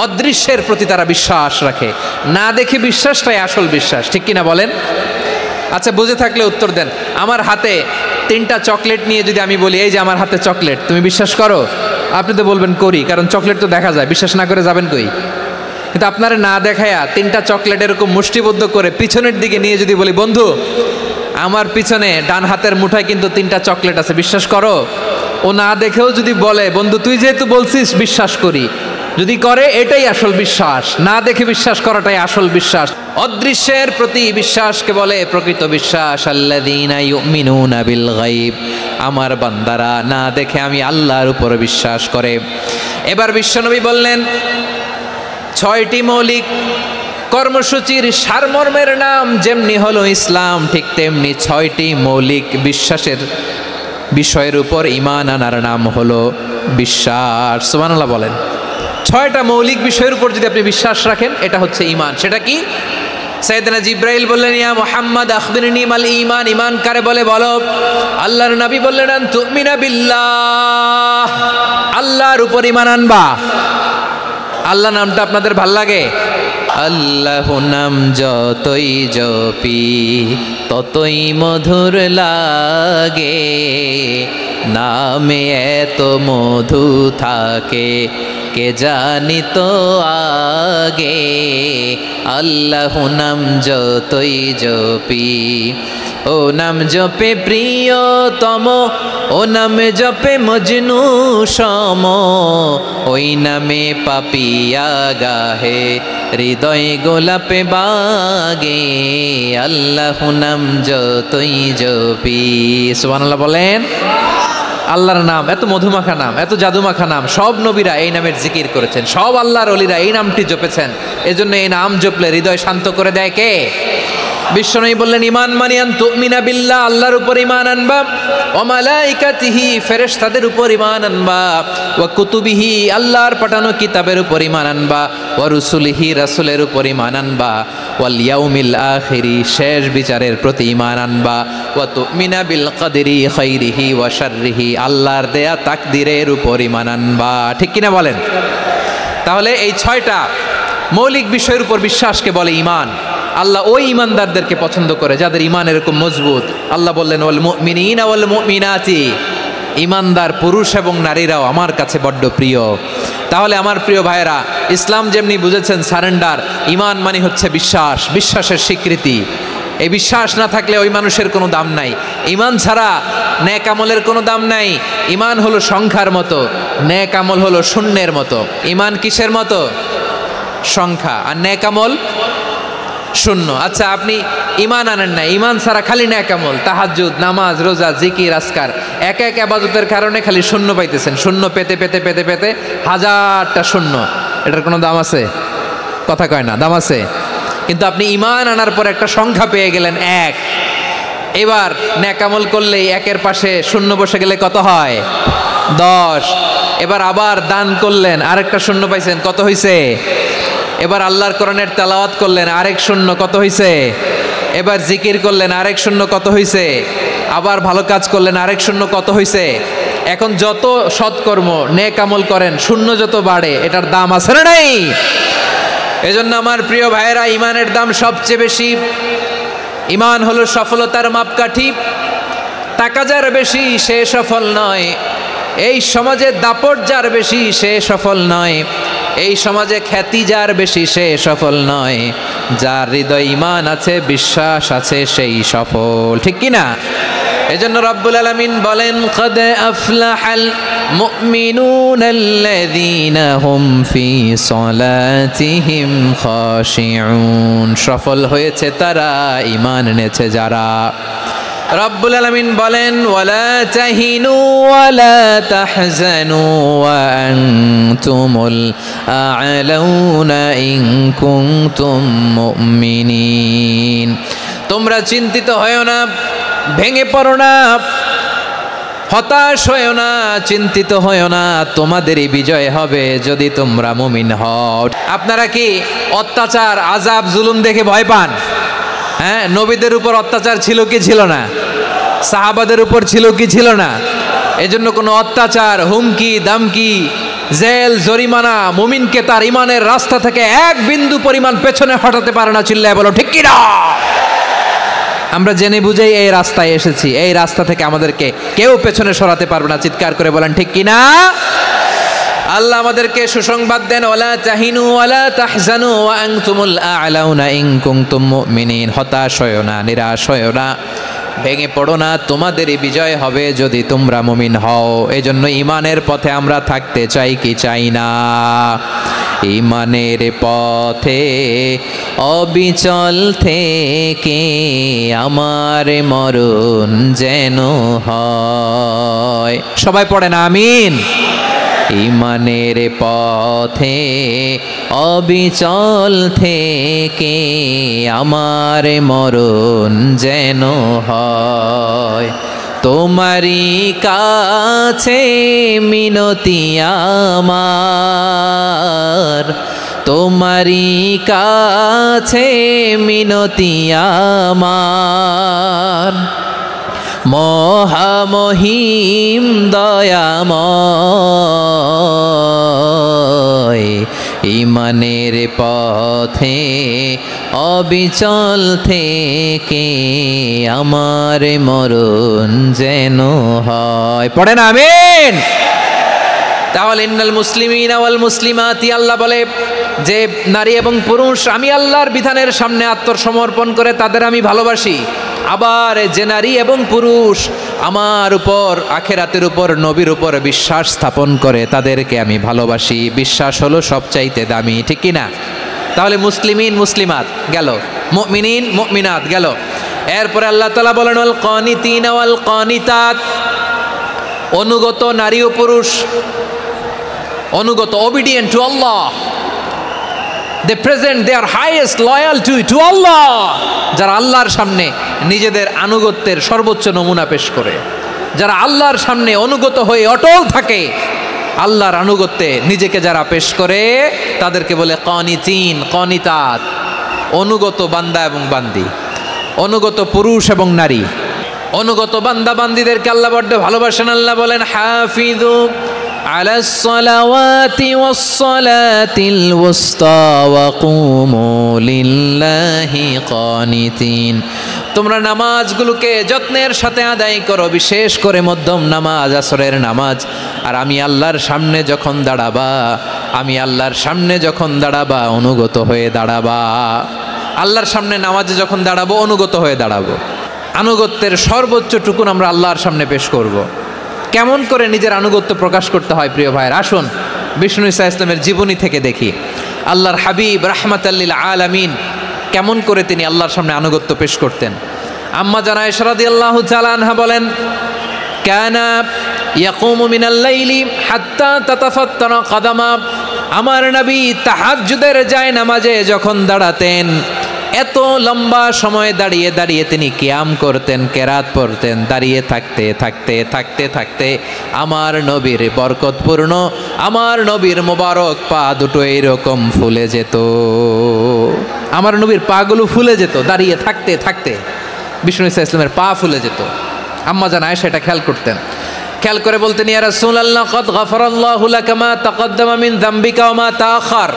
অদৃশ্যের প্রতি তারা বিশ্বাস রাখে, না দেখে বিশ্বাসটাই আসল বিশ্বাস। ঠিক কিনা বলেন? আচ্ছা, বুঝে থাকলে উত্তর দেন। আমার হাতে 3টা চকলেট নিয়ে যদি আমি বলি এই যে আমার হাতে চকলেট, তুমি বিশ্বাস করো? আপনি তো বলবেন করি, কারণ চকলেট তো দেখা যায়, বিশ্বাস না করে যাবেন কই? কিন্তু আপনারা না দেখায়া 3টা চকলেট এরকম মুষ্টিবদ্ধ করে পিছনের দিকে নিয়ে যদি বলি বন্ধু আমার পিছনে ডান হাতের মুঠায় কিন্তু 3টা চকলেট আছে, বিশ্বাস করো? ও না দেখেও যদি বলে বন্ধু তুই যেহেতু বলছিস বিশ্বাস করি, যদি করে এটাই আসল বিশ্বাস, না দেখে বিশ্বাস করাটাই আসল বিশ্বাস। অদৃশ্যের প্রতি বিশ্বাসকে বলে প্রকৃত বিশ্বাস। আল্লাযীনা ইউমিনুনা বিল গায়ব, আমার বান্দারা না দেখে আমি আল্লাহর উপর বিশ্বাস করে। এবার বিশ্বনবী বললেন 6টি মৌলিক কর্মসূচির সারমর্মের নাম যেমনি হলো ইসলাম, ঠিক তেমনি 6টি মৌলিক বিশ্বাসের বিষয়ের উপর ঈমান আনার নাম হলো বিশ্বাস। সুবহানাল্লাহ বলেন। 6টা মৌলিক বিষয়ের উপর যদি আপনি বিশ্বাস রাখেন এটা হচ্ছে ঈমান। সেটা কি? সাইয়েদনা জিবরাইল বললেন ইয়া মুহাম্মদ আখবিরনি মাল ঈমান, ঈমান কারে বলে বলো। আল্লাহর নবী বললেন আন তুমিনা বিল্লাহ, আল্লাহর উপর ঈমান আনবা। আল্লাহ নামটা আপনাদের ভাল লাগে? আল্লাহ নাম যতই জপি ততই মধুর লাগে, নামে এত মধু থাকে কে জানি তো আগে। আল্লাহ নাম যতই জপি, ও নাম জপে প্রিয়তম, ও নামে জপে মজনু সম, ওই নামে পাপিয়া গাহে হৃদয় গোলাপে বাগে। আল্লাহ নাম যতই জপি। সুবহানাল্লাহ বলেন। আল্লাহর নাম এত মধুমাখা নাম, এত জাদুমাখা নাম, সব নবীরা এই নামের জিকির করেছেন, সব আল্লাহর ওলিরা এই নামটি জপেছেন। এজন্য এই নাম জপলে হৃদয় শান্ত করে দেয় কে? বিশ্বনবী বললেন ঈমান মানে আন তুমিনা বিল্লাহ, আল্লাহর উপর ঈমান আনবা, ওয়া মালাইকাতিহি ফেরেশতাদের উপর ঈমান আনবা, ওয়া কুতুবিহি আল্লাহর পাঠানো কিতাবের উপর ঈমান আনবা, ওয়া রুসুলিহি রাসূলের উপর ঈমান আনবা, ওয়াল ইয়াউমিল আখিরি শেষ বিচারের প্রতি ঈমান আনবা, ওয়া তুমিনা বিল কদরি খাইরিহি ওয়া শাররিহি আল্লাহর দেয়া তাকদীরের উপর ঈমান আনবা। ঠিক কিনা বলেন? তাহলে এই 6টা মৌলিক বিষয়ের উপর বিশ্বাসকে বলে ঈমান। আল্লাহ ওই ঈমানদারদেরকে পছন্দ করে যাদের ঈমান এরকম মজবুত। আল্লাহ বললেন ওয়াল মুমিনিনা ওয়াল মুমিনাতি, ঈমানদার পুরুষ এবং নারীরাও আমার কাছে বড্ড প্রিয়। তাহলে আমার প্রিয় ভাইয়েরা, ইসলাম যেমনি বুঝেছেন সারেন্ডার, ঈমান মানে হচ্ছে বিশ্বাস, বিশ্বাসের স্বীকৃতি। এই বিশ্বাস না থাকলে ওই মানুষের কোনো দাম নাই। ঈমান ছাড়া নেক আমলের কোনো দাম নাই। ঈমান হলো সংখ্যার মতো, নেক আমল হলো শূন্যের মতো। ঈমান কিসের মতো? সংখ্যা, আর নেক আমল শূন্য। আচ্ছা, আপনি ঈমান আনেন না, ঈমান ছাড়া খালি নেক আমল, তাহাজ্জুদ, নামাজ, রোজা, জিকির, আজকার, এক এক ইবাদতের কারণে খালি শূন্য পাইতেছেন। শূন্য পেতে পেতে পেতে পেতে হাজারটা শূন্য, এটার কোনো দাম আছে? কথা কয় না, দাম আছে। কিন্তু আপনি ঈমান আনার পর একটা সংখ্যা পেয়ে গেলেন 1। এবার নেক আমল করলেই 1-এর পাশে শূন্য বসে গেলে কত হয়? 10। এবার আবার দান করলেন, আরেকটা শূন্য পাইছেন, কত হইছে? এবার আল্লাহর কোরআনের তেলাওয়াত করলেন, আরেক শূন্য, কত হইছে? এবার জিকির করলেন, আরেক শূন্য, কত হইছে? আবার ভালো কাজ করলেন, আরেক শূন্য, কত হইছে? এখন যত সৎকর্ম নেক আমল করেন শূন্য যত বাড়ে, এটার দাম আছে না নাই? এজন্য আমার প্রিয় ভাইয়েরা, ঈমানের দাম সবচেয়ে বেশি। ঈমান হলো সফলতার মাপকাঠি। টাকা যার বেশি সে সফল নয়, এই সমাজে দাপট যার বেশি সে সফল নয়, এই সমাজে খ্যাতি যার বেশি সে সফল নয়, যার হৃদয় ঈমান আছে, বিশ্বাস আছে, সেই সফল। ঠিক কিনা? এজন্য রব্বুল আলামিন বলেন কদ আফলাহাল মুমিনুনাল্লাযীনা হুম ফি সলাতিহিম খাশিউন, সফল হয়েছে তারা, ঈমান এনেছে যারা। রব্বুল আলামিন বলেন ওয়ালা তাহিনু ওয়ালা তাহজানু ওয়া আনতুমুল আ'লাউনা ইন কুনতুম মুমিনিন, তোমরা চিন্তিত হয়ো না, ভেঙে পড়ো না, হতাশ হয়ো না, চিন্তিত হয়ো না, তোমাদেরই বিজয় হবে যদি তোমরা মুমিন হও। আপনারা কি অত্যাচার, আযাব, জুলুম দেখে ভয় পান? হ্যাঁ, নবীদের উপর অত্যাচার ছিল কি ছিল না? সাহাবাদের উপর ছিল কি ছিল না? এজন্য কোনো অত্যাচার, হুমকি, দামকি, জেল, জরিমানা মুমিনকে তার ঈমানের রাস্তা থেকে এক বিন্দু পরিমাণ পেছনে হটাতে পারে না। চিল্লায় বলো ঠিক কি না? আমরা জেনে বুঝেই এই রাস্তায় এসেছি, এই রাস্তা থেকে আমাদেরকে কেউ পেছনে সরাতে পারবে না। চিৎকার করে বলেন ঠিক কিনা? আল্লাহ আমাদেরকে সুসংবাদ দেন, ওয়ালা তাহিনু ওয়ালা তাহজানু ওয়া আনতুমুল আ'লাউনা ইন কুনতুম মুমিনিন। হতাশ হয়ো না, নিরাশ হয়ো না, ভেঙে পড়ো না, তোমাদেরই বিজয় হবে যদি তোমরা মুমিন হও। এজন্য ঈমানের পথে আমরা থাকতে চাই কি চাই না? ঈমানের পথে অবিচল থেকে আমার মরণ যেন হয়। সবাই পড়েন আমিন। ঈমানের পথে অবিচল থেকে আমার মরণ যেন হয়। তোমারই কাছে মিনতি আমার, তোমারই কাছে মিনতি আমার, মহামহিম দয়াময়। ঈমানের পথে অবিচল থেকে আমার মরণ যেন হয়। পড়েন আমিন। তাহলে ইন্নাল মুসলিমিনা ওয়াল মুসলিমাতি, আল্লাহ বলে যে নারী এবং পুরুষ আমি আল্লাহর বিধানের সামনে আত্মসমর্পণ করে তাদের আমি ভালোবাসি। আবার যে নারী এবং পুরুষ আমার উপর, আখিরাতের উপর, নবীর উপর বিশ্বাস স্থাপন করে তাদেরকে আমি ভালোবাসি। বিশ্বাস হলো সবচাইতে দামি, ঠিক কিনা? তাহলে মুসলিমিন মুসলিমাত গেল, মুমিনিন মুমিনাত গেল। এরপরে আল্লাহ তাআলা বলেন ওয়াল কানিতিনা ওয়াল কানিতাত, অনুগত নারী ও পুরুষ, অনুগত, obedient to Allah. They present their highest loyalty to Allah. যারা আল্লাহর সামনে নিজেদের আনুগত্যের সর্বোচ্চ নমুনা পেশ করে, যারা আল্লাহর সামনে অনুগত হয়ে অটল থাকে, আল্লাহর আনুগত্যে নিজেকে যারা পেশ করে তাদেরকে বলে কানিতিন কানিতাত, অনুগত বান্দা এবং বান্দি, অনুগত পুরুষ এবং নারী। অনুগত বান্দা বান্দিদেরকে আল্লাহ বড্ড ভালোবাসেন। আল্লাহ বলেন হাফিযু আলাস সালাওয়াতি ওয়াস সালাতিল ওয়াসতা ওয়া কুমু লিল্লাহি কানিতিন। তোমরা নামাজগুলোকে যত্নের সাথে আদায় করো, বিশেষ করে মধ্যম নামাজ, আসরের নামাজ। আর আমি আল্লাহর সামনে যখন দাঁড়াবা, আমি আল্লাহর সামনে যখন দাঁড়াবা অনুগত হয়ে দাঁড়াবা। আল্লাহর সামনে নামাজে যখন দাঁড়াবো অনুগত হয়ে দাঁড়াবো। আনুগত্যের সর্বোচ্চ টুকুন আমরা আল্লাহর সামনে পেশ করব। কেমন করে নিজের আনুগত্য প্রকাশ করতে হয় প্রিয় ভাইয়ের, আসুন বিষ্ণু ঈসা ইসলামের জীবনী থেকে দেখি। আল্লাহর হাবিব রাহমাতাল লিল আলামিন কেমন করে তিনি আল্লাহর সামনে আনুগত্য পেশ করতেন। আম্মা জানা আয়েশা রাদিয়াল্লাহু তাআলা আনহা বলেন, কানা ইয়াকুমু মিনাল লাইলি হাত্তা তাতাফাত্তারা কাদামা। আমার নবী তাহাজ্জুদের জায়নামাজে যখন দাঁড়াতেন, এত লম্বা সময় দাঁড়িয়ে দাঁড়িয়ে তিনি কিয়াম করতেন, কেরাত পড়তেন। দাঁড়িয়ে থাকতে থাকতে থাকতে থাকতে আমার নবীর বরকতপূর্ণ, আমার নবীর মোবারক পা দুটো এইরকম ফুলে যেত। আমার নবীর পাগুলো ফুলে যেত দাঁড়িয়ে থাকতে থাকতে। বিষ্ণু ঈসা ইসলামের পা ফুলে যেত। আম্মা জান আয়েশা এটা খেয়াল করতেন। খেয়াল করে বলতেন, ইয়া রাসূলুল্লাহ কদ গফারাল্লাহু লাকা মা তাকদ্দামা মিন যামবিকা ওয়া মা তাআখার।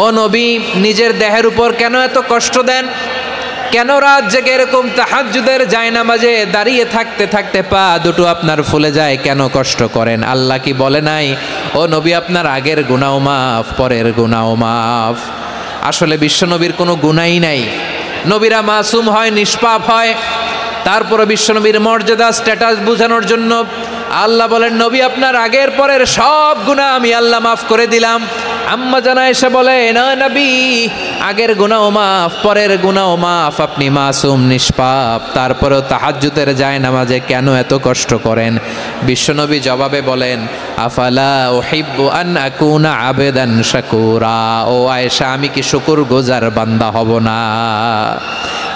ও নবী, নিজের দেহের উপর কেন এত কষ্ট দেন? কেন রাত জেগে এরকম তাহাজ্জুদের জায়নামাজে দাঁড়িয়ে থাকতে থাকতে পা দুটো আপনার ফুলে যায়? কেন কষ্ট করেন? আল্লাহ কি বলে নাই, ও নবী আপনার আগের গুনাহ মাফ, পরের গুনাহ মাফ? আসলে বিশ্বনবীর কোনো গুনাহই নাই। নবীরা মাসুম হয়, নিষ্পাপ হয়। তারপরে বিশ্বনবীর মর্যাদা, স্ট্যাটাস বোঝানোর জন্য আল্লাহ বলেন, নবী আপনার আগের পরের সব গুনাহ আমি আল্লাহ মাফ করে দিলাম। আম্মা জান আয়েশা বলে, না নবী, আগের গুনাহ মাফ, পরের গুনাহ মাফ, আপনি মাসুম, নিষ্পাপ, তারপরেও তাহাজ্জুদের জায়নামাজে কেন এত কষ্ট করেন? বিশ্বনবী জবাবে বলেন, আফালা উহিব্বু আন আকুনা আবেদান শাকুরা। ও আয়েশা, আমি কি শুকরগুজার বান্দা হব না?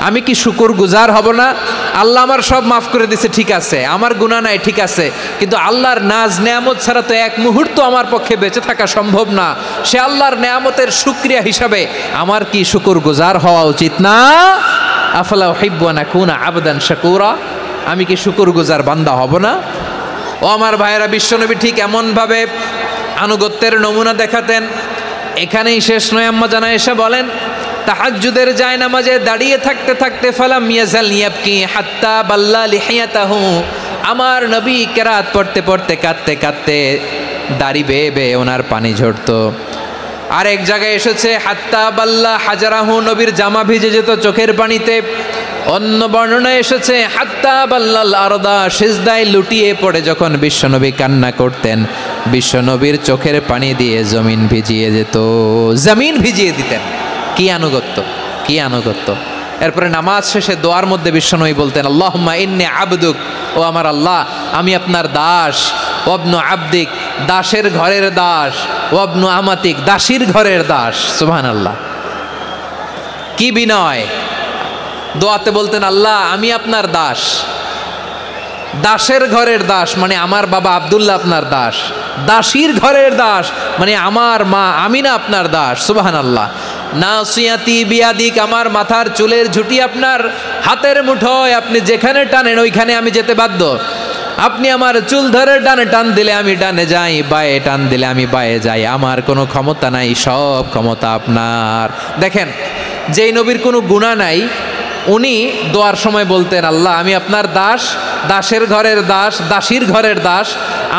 আমি কি শুকরগুজার হব না? আল্লাহ আমার সব মাফ করে দিছে, ঠিক আছে, আমার গুনাহ নাই, ঠিক আছে, কিন্তু আল্লাহর নাজ নেয়ামত ছাড়া তো এক মুহূর্ত আমার পক্ষে বেঁচে থাকা সম্ভব না। সে আল্লাহর নেয়ামতের শুকরিয়া হিসাবে আমার কি শুকরগুজার হওয়া উচিত না? আফালা উহিব্বু আন আকুনা আবদান শাকুরা। আমি কি শুকরগুজার বান্দা হব না? ও আমার ভাইয়েরা, বিশ্বনবী ঠিক এমনভাবে আনুগত্যের নমুনা দেখাতেন। এখানেই শেষ নয়। আম্মা জান আয়েশা বলেন, তাহাজ্জুদের জায়নামাজে দাঁড়িয়ে থাকতে থাকতে ফালাম ইয়াজাল ইয়াবকি হাত্তা বাল্লা লিহিয়াতাহু, আমার নবী কেরাত পড়তে পড়তে কাঁদতে কাঁদতে দাড়ি বেয়ে বেয়ে ওনার পানি ঝরতো। আর এক জায়গায় এসেছে হাত্তা বাল্লা হাজারাহু, নবীর জামা ভিজে যেত চোখের পানিতে। অন্য বর্ণনায় এসেছে হাত্তা বাল্লাল আরদা, সিজদায় লুটিয়ে পড়ে যখন বিশ্বনবী কান্না করতেন, বিশ্বনবীর চোখের পানি দিয়ে জমিন ভিজিয়ে যেত, জমিন ভিজিয়ে দিতেন। কি আনুগত্য, কি আনুগত্য। এরপরে নামাজ শেষে দোয়ার মধ্যে বিশ্বনবী বলতেন আল্লাহুম্মা ইন্নী আবদুক, ও আমার আল্লাহ আমি আপনার দাস, ওয়াবনু আবদিক, দাসের ঘরের দাস, ওয়াবনু আমাতিক, দাসীর ঘরের দাস। সুবহানাল্লাহ, কি বিনয়। দোয়াতে বলতেন আল্লাহ আমি আপনার দাস, দাসের ঘরের দাস মানে আমার বাবা আব্দুল্লাহ আপনার দাস, দাসীর ঘরের দাস মানে আমার মা আমিনা আপনার দাস। সুবহানাল্লাহ। নাসিয়াতি বিয়াদিক, আমার মাথার চুলের ঝুঁটি আপনার হাতের মুঠোয়, আপনি যেখানে টানেন ওইখানে আমি যেতে বাধ্য। আপনি আমার চুল ধরে ডানে টান দিলে আমি ডানে যাই, বায়ে টান দিলে আমি বায়ে যাই, আমার কোনো ক্ষমতা নাই, সব ক্ষমতা আপনার। দেখেন, যেই নবীর কোনো গুনাহ নাই উনি দোয়ার সময় বলতেন আল্লাহ আমি আপনার দাস, দাসের ঘরের দাস, দাসীর ঘরের দাস,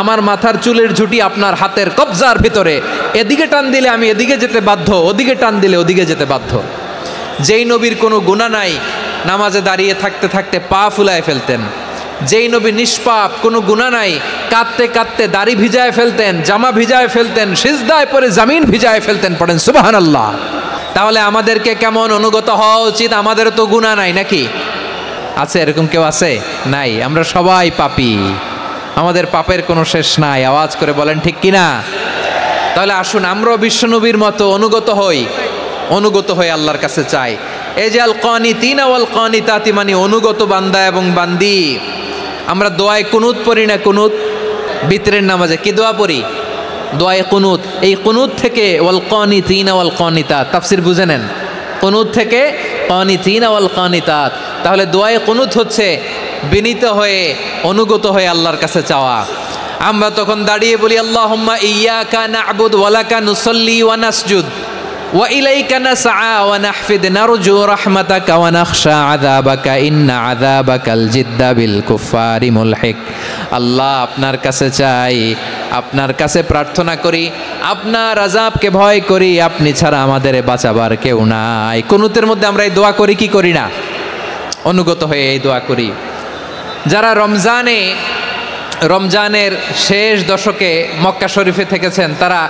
আমার মাথার চুলের ঝুঁটি আপনার হাতের কবজার ভিতরে, এদিকে টান দিলে আমি এদিকে যেতে বাধ্য, ওদিকে টান দিলে ওদিকে যেতে বাধ্য। যেই নবীর কোনো গুনাহ নাই নামাজে দাঁড়িয়ে থাকতে থাকতে পা ফুলায় ফেলতেন। যেই নবী নিষ্পাপ, কোনো গুনাহ নাই, কাঁদতে কাঁদতে দাড়ি ভিজায় ফেলতেন, জামা ভিজায় ফেলতেন, সিজদায় পরে জামিন ভিজায় ফেলতেন। পড়েন সুবহানাল্লাহ। তাহলে আমাদেরকে কেমন অনুগত হওয়া উচিত? আমাদের তো গুনাহ নাই নাকি? আছে এরকম কেউ? আছে? নাই। আমরা সবাই পাপী, আমাদের পাপের কোনো শেষ নাই। আওয়াজ করে বলেন ঠিক কিনা? তাহলে আসুন আমরাও বিশ্বনবীর মতো অনুগত হই, অনুগত হয়ে আল্লাহর কাছে চাই। এই যে আল কানিতিনা ওয়াল কানিতাতি মানে অনুগত বান্দা এবং বান্দি। আমরা দোয়ায় কুনুত পড়ি না? কুনুত বিতরের নামাজে কি দোয়া পড়ি? দোয়ায়ে কুনুত। এই কুনুত থেকে ওয়াল কানিতিনা ওয়াল কানিতাত তাফসীর বুঝে নেন। কুনুত থেকে কানিতিনা ওয়াল কানিতাত। তাহলে দোয়ায়ে কুনুত হচ্ছে বিনীত হয়ে অনুগত হয়ে আল্লাহর কাছে চাওয়া। আমরা তখন দাঁড়িয়ে বলি আল্লাহুম্মা ইয়্যাকা না'বুদু ওয়া লাকা নুসাল্লি ওয়া নাসজুদ ওয়া ইলাইকা নাসআ ওয়া নাহফিদ নারজু রাহমাতাকা ওয়া নাখশা আযাবাকা ইন্না আযাবাকাল জিদ্দা বিল কুফারি মুলহিক। আল্লাহ আপনার কাছে চাই, আপনার কাছে প্রার্থনা করি, আপনার আযাবকে ভয় করি, আপনি ছাড়া আমাদের বাঁচাবার কেউ নাই। কুনুতের মধ্যে আমরা এই দোয়া করি কি করি না? অনুগত হয়ে এই দোয়া করি। যারা রমজানের শেষ দশকে মক্কা শরীফে থেকেছেন তারা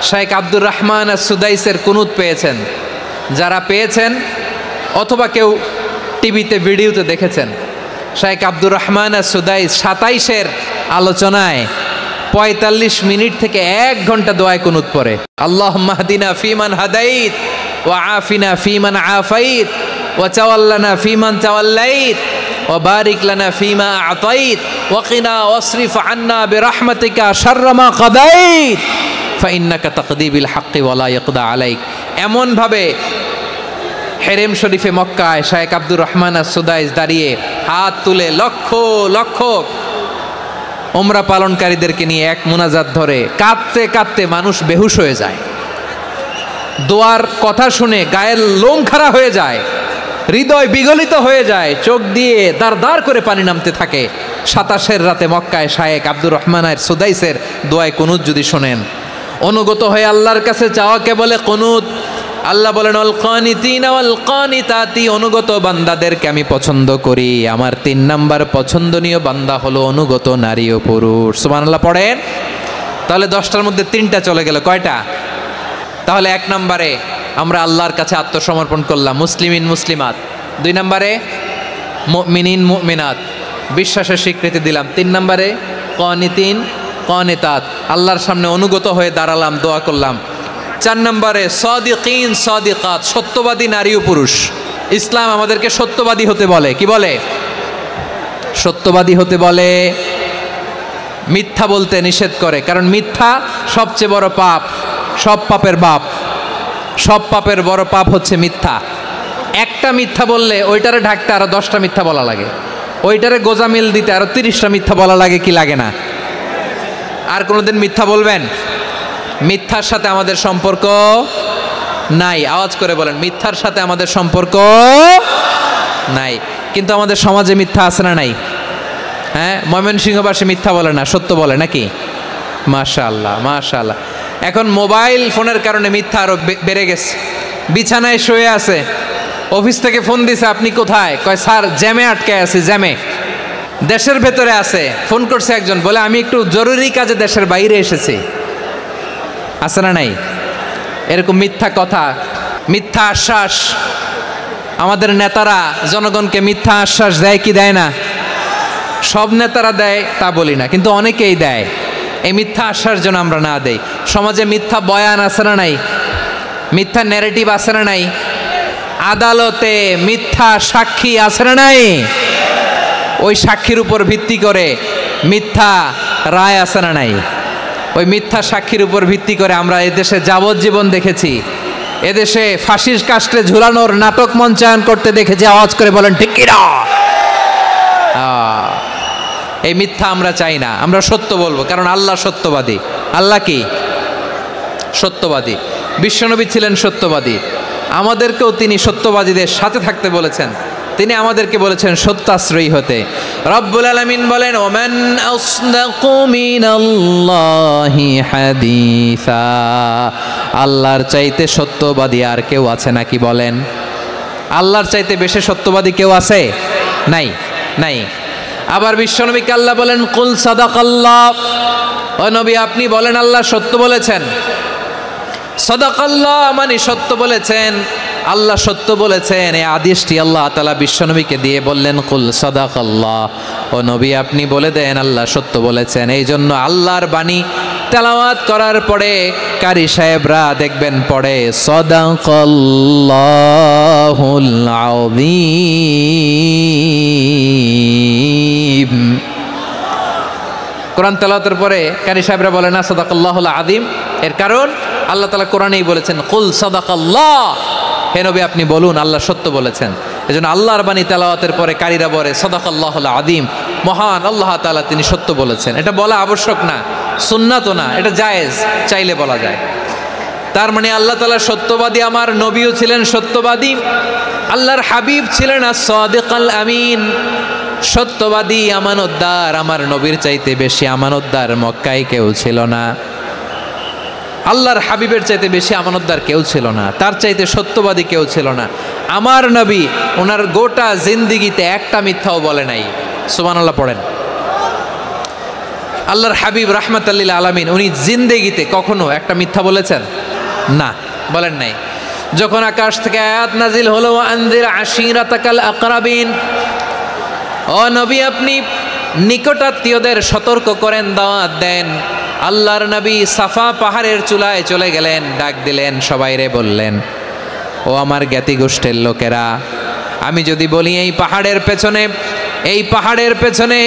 শেখ আব্দুর রহমান সুদাইসের কুনুত পেয়েছেন। যারা পেয়েছেন অথবা কেউ টিভিতে ভিডিওতে দেখেছেন, শেখ আব্দুর রহমান সুদাইস 27-এর আলোচনায় 45 মিনিট থেকে 1 ঘন্টা দোয়ায় কুনুত পড়ে। আল্লাহুম্মা হদিনা ফিমান হাদাইত ওয়া আফিনা ফিমান আফাইত ওয়া তাওয়াল্লানা ফিমান তাওয়াল্লাইত ওয়া বারিক লানা ফিমা আতাইত ওয়া কিনা ওয়াসরিফ আন্না বিরহমাতিকা শাররা মা কাদাইত ফাইন্নাকা তাকদি বিল হাক্কি ওয়া লা ইয়াকদা আলাইক। এমন ভাবে হেরেম শরীফে মক্কায় শেখ আব্দুর রহমান সুদাইস দাঁড়িয়ে হাত তুলে লক্ষ লক্ষ উমরা পালনকারীদেরকে নিয়ে এক মুনাজাত ধরে কাঁদতে কাঁদতে মানুষ বেহুশ হয়ে যায়। দোয়ার কথা শুনে গায়ের লোম খাড়া হয়ে যায়, হৃদয় বিগলিত হয়ে যায়, চোখ দিয়ে দাঁড় দাঁড় করে পানি নামতে থাকে। 27-এর রাতে মক্কায় শেখ আব্দুর রহমান সুদাইসের দোয়ায় কুনুত যদি শোনেন, অনুগত হয়ে আল্লাহর কাছে চাওয়াকে বলে কুনুত। আল্লাহ বলেন আল কানিতিনা ওয়াল কানিতাতি, অনুগত বান্দাদেরকে আমি পছন্দ করি। আমার 3 নাম্বার পছন্দনীয় বান্দা হলো অনুগত নারী ও পুরুষ। সুবহানাল্লাহ পড়েন। তাহলে 10টার মধ্যে 3টা চলে গেল, কয়টা? তাহলে 1 নম্বরে আমরা আল্লাহর কাছে আত্মসমর্পণ করলাম, মুসলিমিন মুসলিমাত। 2 নম্বরে মুমিনিন মুমিনাত, বিশ্বাসের স্বীকৃতি দিলাম। 3 নম্বরে কানিতিন কানিতাত, আল্লাহর সামনে অনুগত হয়ে দাঁড়ালাম, দোয়া করলাম। 4 নম্বরে সাদিকিন সাদিকাত, সত্যবাদী নারী ও পুরুষ। ইসলাম আমাদেরকে সত্যবাদী হতে বলে। কি বলে? সত্যবাদী হতে বলে, মিথ্যা বলতে নিষেধ করে। কারণ মিথ্যা সবচেয়ে বড় পাপ, সব পাপের বাপ। সব পাপের বড় পাপ হচ্ছে মিথ্যা। একটা মিথ্যা বললে ওইটারে ঢাকতে আরো 10টা মিথ্যা বলা লাগে, ওইটারে গোজামিল দিতে আরো 30টা মিথ্যা বলা লাগে, কি লাগে না? আর কোনোদিন মিথ্যা বলবেন? মিথ্যার সাথে আমাদের সম্পর্ক নাই। আওয়াজ করে বলেন, মিথ্যার সাথে আমাদের সম্পর্ক নাই। কিন্তু আমাদের সমাজে মিথ্যা আছে না নাই? হ্যাঁ, ময়মনসিংহবাসী মিথ্যা বলে না, সত্য বলে নাকি? মাশাআল্লাহ মাশাআল্লাহ। এখন মোবাইল ফোনের কারণে মিথ্যা আরো বেড়ে গেছে। বিছানায় শুয়ে আছে, অফিস থেকে ফোন দিছে, আপনি কোথায়? কয় স্যার জ্যামে আটকে আছি, জ্যামে। দেশের ভেতরে আছে, ফোন করছে একজন, বলে আমি একটু জরুরি কাজে দেশের বাইরে এসেছি। আছে না নাই? এরকম মিথ্যা কথা, মিথ্যা আশ্বাস। আমাদের নেতারা জনগণকে মিথ্যা আশ্বাস দেয় কি দেয় না? সব নেতারা দেয় তা বলি না, কিন্তু অনেকেই দেয়। এই মিথ্যা আশ্বাস যেন আমরা না দেই। সমাজে মিথ্যা বয়ান আছে না নাই? মিথ্যা ন্যারেটিভ আছে না নাই? আদালতে মিথ্যা সাক্ষী আছে না নাই? ওই সাক্ষীর উপর ভিত্তি করে মিথ্যা রায় আছে না নাই? ওই মিথ্যা সাক্ষীর উপর ভিত্তি করে আমরা এদেশে যাবজ্জীবন দেখেছি, এদেশে ফাঁসির কাস্টে ঝুলানোর নাটক মঞ্চায়ন করতে দেখেছি। আওয়াজ করে বলেন ঠিক কি না? এই মিথ্যা আমরা চাই না, আমরা সত্য বলবো, কারণ আল্লাহ সত্যবাদী। আল্লাহ কি? সত্যবাদী। বিশ্বনবী ছিলেন সত্যবাদী, আমাদেরকেও তিনি সত্যবাদীদের সাথে থাকতে বলেছেন। তিনি আমাদেরকে বলেছেন সত্যাশ্রয়ী হতে। রব্বুল আলামিন বলেন, ওমান আসদাকু মিনাল্লাহি হাদিসা। আল্লাহর চাইতে সত্যবাদী আর কেউ আছে নাকি বলেন? আল্লাহর চাইতে বেশি সত্যবাদী কেউ আছে? নাই, নাই। আবার বিশ্বনবীকে আল্লাহ বলেন, কুল সাদাকাল্লাহ। ও নবী আপনি বলেন আল্লাহ সত্য বলেছেন। সাদাকাল্লাহ মানে সত্য বলেছেন, আল্লাহ সত্য বলেছেন। এই আদেশটি আল্লাহ তাআলা বিশ্বনবীকে দিয়ে বললেন, কুল সাদাকাল্লাহ। ও নবী আপনি বলে দেন আল্লাহ সত্য বলেছেন। এই জন্য আল্লাহর বাণী তেলাওয়াত করার পরে কারি সাহেবরা দেখবেন পড়ে সাদাকাল্লাহুল আযীম। কোরআন তেলাওয়াতের পরে কারি সাহেবরা বলে না সাদাকাল্লাহুল আযীম। এর কারণ আল্লাহ তাআলা কোরআনেই বলেছেন, কুল সাদাকাল্লাহ। হে নবী আপনি বলুন আল্লাহ সত্য বলেছেন। এজন্য আল্লাহর বাণী তেলাওয়াতের পরে কারীরা বলে সাদাকাল্লাহুল আযীম, মহান আল্লাহ তাআলা তিনি সত্য বলেছেন। এটা বলা আবশ্যক না, সুন্নাতও না, এটা জায়েজ, চাইলে বলা যায়। তার মানে আল্লাহ তাআলা সত্যবাদী, আমার নবীও ছিলেন সত্যবাদী, আল্লাহর হাবিব ছিলেন as-সাদিকাল আমিন, সত্যবাদী আমানতদার। আমার নবীর চাইতে বেশি আমানতদার মক্কায় কেউ ছিল না, আল্লাহর হাবিবের চাইতে বেশি আমানতদার কেউ ছিল না, তার চাইতে সত্যবাদী কেউ ছিল না। আমার নবী ওনার গোটা জিন্দিগিতে একটা মিথ্যাও বলে নাই। সুবহানাল্লাহ পড়েন। আল্লাহর হাবিব রাহমাতাল লিল আলামিন উনি জিন্দেগিতে কখনো একটা মিথ্যা বলেছেন? না, বলেন নাই। যখন আকাশ থেকে আয়াত নাজিল হলো, আনজির আশিরাতাকাল আকরাবিন, ও নবী আপনি নিকটাত্মীয়দের সতর্ক করেন, দাওয়াত দেন। আল্লাহর নবী সাফা পাহাড়ের চূড়ায় চলে গেলেন, ডাক দিলেন, সবাইরে বললেন, ও আমার জ্ঞাতি গোষ্ঠীর লোকেরা, আমি যদি বলি এই পাহাড়ের পেছনে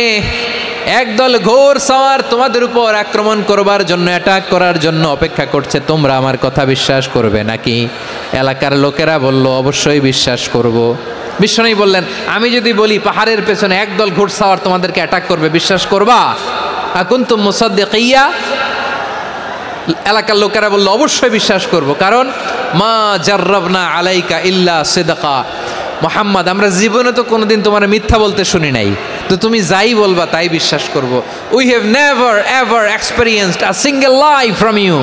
একদল ঘোর সওয়ার তোমাদের উপর আক্রমণ করবার জন্য, অ্যাটাক করার জন্য অপেক্ষা করছে, তোমরা আমার কথা বিশ্বাস করবে নাকি? এলাকার লোকেরা বলল, অবশ্যই বিশ্বাস করব। বিশ্বনবী বললেন, আমি যদি বলি পাহাড়ের পেছনে একদল ঘোড়সাওয়ার তোমাদেরকে অ্যাটাক করবে, বিশ্বাস করবা? আকুনতুম মুসাদ্দিকিয়া? এলাকার লোকেরা বলল, অবশ্যই বিশ্বাস করব, কারণ মা জাররাবনা আলাইকা ইল্লা সিদকা। মুহাম্মদ আমরা জীবনে তো কোনোদিন তোমার মিথ্যা বলতে শুনি নাই, তো তুমি যাই বলবা তাই বিশ্বাস করব। We have never ever experienced a single lie from you.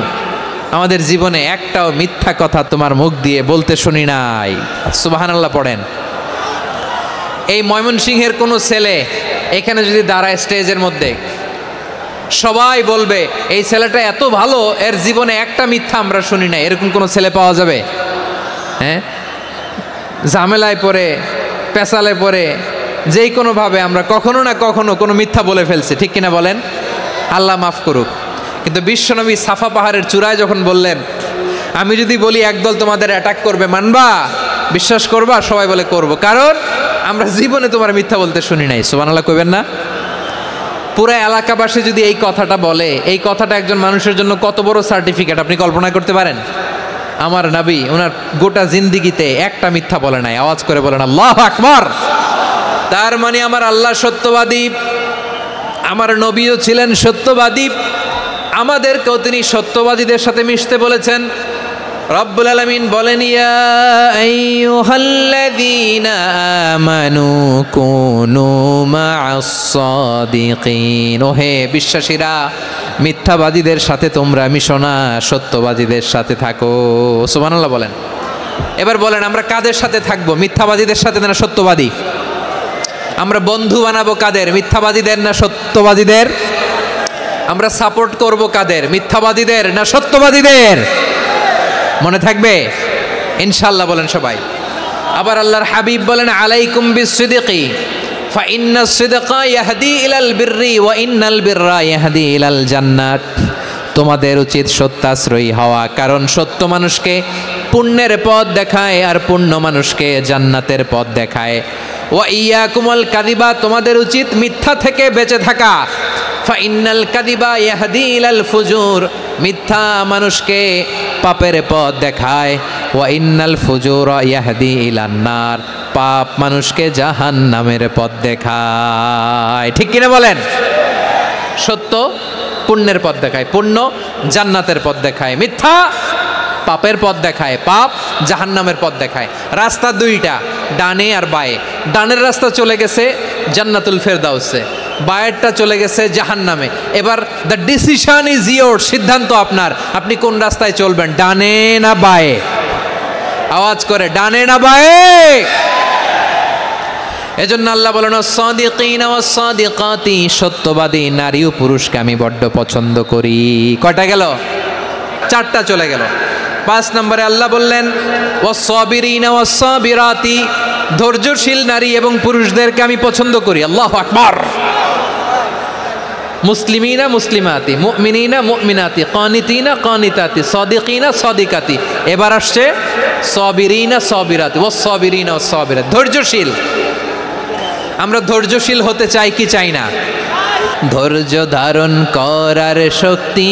আমাদের জীবনে একটাও মিথ্যা কথা তোমার মুখ দিয়ে বলতে শুনি নাই। সুবহানাল্লাহ পড়েন। এই ময়মনসিংহের কোনো ছেলে এখানে যদি দাঁড়ায় স্টেজের মধ্যে, সবাই বলবে এই ছেলেটা এত ভালো, এর জীবনে একটা মিথ্যা আমরা শুনি নাই। এরকম কোনো ছেলে পাওয়া যাবে? হ্যাঁ, ঝামেলায় পড়ে, পেশালে পড়ে, যেই কোনোভাবে আমরা কখনো না কখনো কোনো মিথ্যা বলে ফেলছি, ঠিক কিনা বলেন? আল্লাহ মাফ করুক। কিন্তু বিশ্বনবী সাফা পাহাড়ের চূড়ায় যখন বললেন, আমি যদি বলি একদল তোমাদের অ্যাটাক করবে, মানবা? বিশ্বাস করবা? সবাই বলে করব, কারণ আমরা জীবনে তোমার মিথ্যা বলতে শুনি নাই। সুবহানাল্লাহ কইবেন না? পুরো এলাকাবাসী যদি এই কথাটা বলে, এই কথাটা একজন মানুষের জন্য কত বড় সার্টিফিকেট আপনি কল্পনা করতে পারেন? আমার নবী ওনার গোটা জিন্দিগিতে একটা মিথ্যা বলে নাই। আওয়াজ করে বলেন আল্লাহু আকবার। তার মানে আমার আল্লাহ সত্যবাদী, আমার নবীও ছিলেন সত্যবাদী, আমাদেরকেও তিনি সত্যবাদীদের সাথে মিশতে বলেছেন। রব্বুল আলামিন বলেন, ইয়া আইয়ুহাল্লাযীনা আমানু কুনু মা'আস সাদিকিন। ওহে বিশ্বাসীরা, মিথ্যাবাদীদের সাথে তোমরা মিশো না, সত্যবাদীদের সাথে থাকো। সুবহানাল্লাহ বলেন। এবার বলেন, আমরা কাদের সাথে থাকবো? মিথ্যাবাদীদের সাথে না সত্যবাদী? আমরা বন্ধু বানাবো কাদের? মিথ্যাবাদীদের না সত্যবাদীদের? আমরা সাপোর্ট করব কাদের? মিথ্যাবাদীদের না সত্যবাদীদের? মনে থাকবে ইনশাআল্লাহ বলেন সবাই। আবার আল্লাহর হাবিব বলেন, আলাইকুম বিসসিদকি ফাইন্নাস সিদকা ইয়াহদি ইলাল বিররি ওয়া ইন্নাল বিররা ইয়াহদি ইলাল জান্নাত। তোমাদের উচিত সত্যাশ্রয়ী হওয়া, কারণ সত্য মানুষকে পুণ্যের পথ দেখায় আর পুণ্য মানুষকে জান্নাতের পথ দেখায়। ওয়া ইয়াকুমুল কাযিবা, তোমাদের উচিত মিথ্যা থেকে বেঁচে থাকা। ফাইন্নাল কাযিবা ইয়াহদি ইলাল ফুজুর, মিথ্যা মানুষকে পাপের পথ দেখায়। ওয়া ইন্নাল ফুজুরা ইয়াহদি ইলান নার, পাপ মানুষকে জাহান্নামের পথ দেখায়। ঠিক কিনা বলেন? সত্য পুণ্যের পথ দেখায়, পুণ্য জান্নাতের পথ দেখায়, মিথ্যা পাপের পথ দেখায়, পাপ জাহান্নামের পথ দেখায়। রাস্তা দুইটা, ডানে আর বায়ে। ডানের রাস্তা চলে গেছে জান্নাতুল ফেরদাউসে, বায়েরটা চলে গেছে জাহান্নামে। এবার দ্য ডিসিশন ইজ ইয়োর, সিদ্ধান্ত আপনার, আপনি কোন রাস্তায় চলবেন, ডানে না বায়ে? আওয়াজ করে, ডানে না বায়ে? এজন্য আল্লাহ বলেন, সাদিকিনা ওয়াস সাদিকাতি, সত্যবাদী নারী ও পুরুষকে আমি বড্ড পছন্দ করি। কয়টা গেল? চারটা চলে গেল। 5 নম্বরে আল্লাহ বললেন, ওয়াস সাবিরিনা ওয়াস সাবিরাতি, ধৈর্যশীল নারী এবং পুরুষদেরকে আমি পছন্দ করি। আল্লাহু আকবার। মুসলিমিনা মুসলিমাতি, মুমিনিনা মুমিনাতি, কানিতিনা কানিতাতি, সাদিকিনা সাদিকাতি। এবার আসছে সাবিরিনা সাবিরাতি, ওয়াস সাবিরিনা ওয়াস সাবিরাত, ধৈর্যশীল। আমরা ধৈর্যশীল হতে চাই কি চাই না? ধৈর্য ধারণ করার শক্তি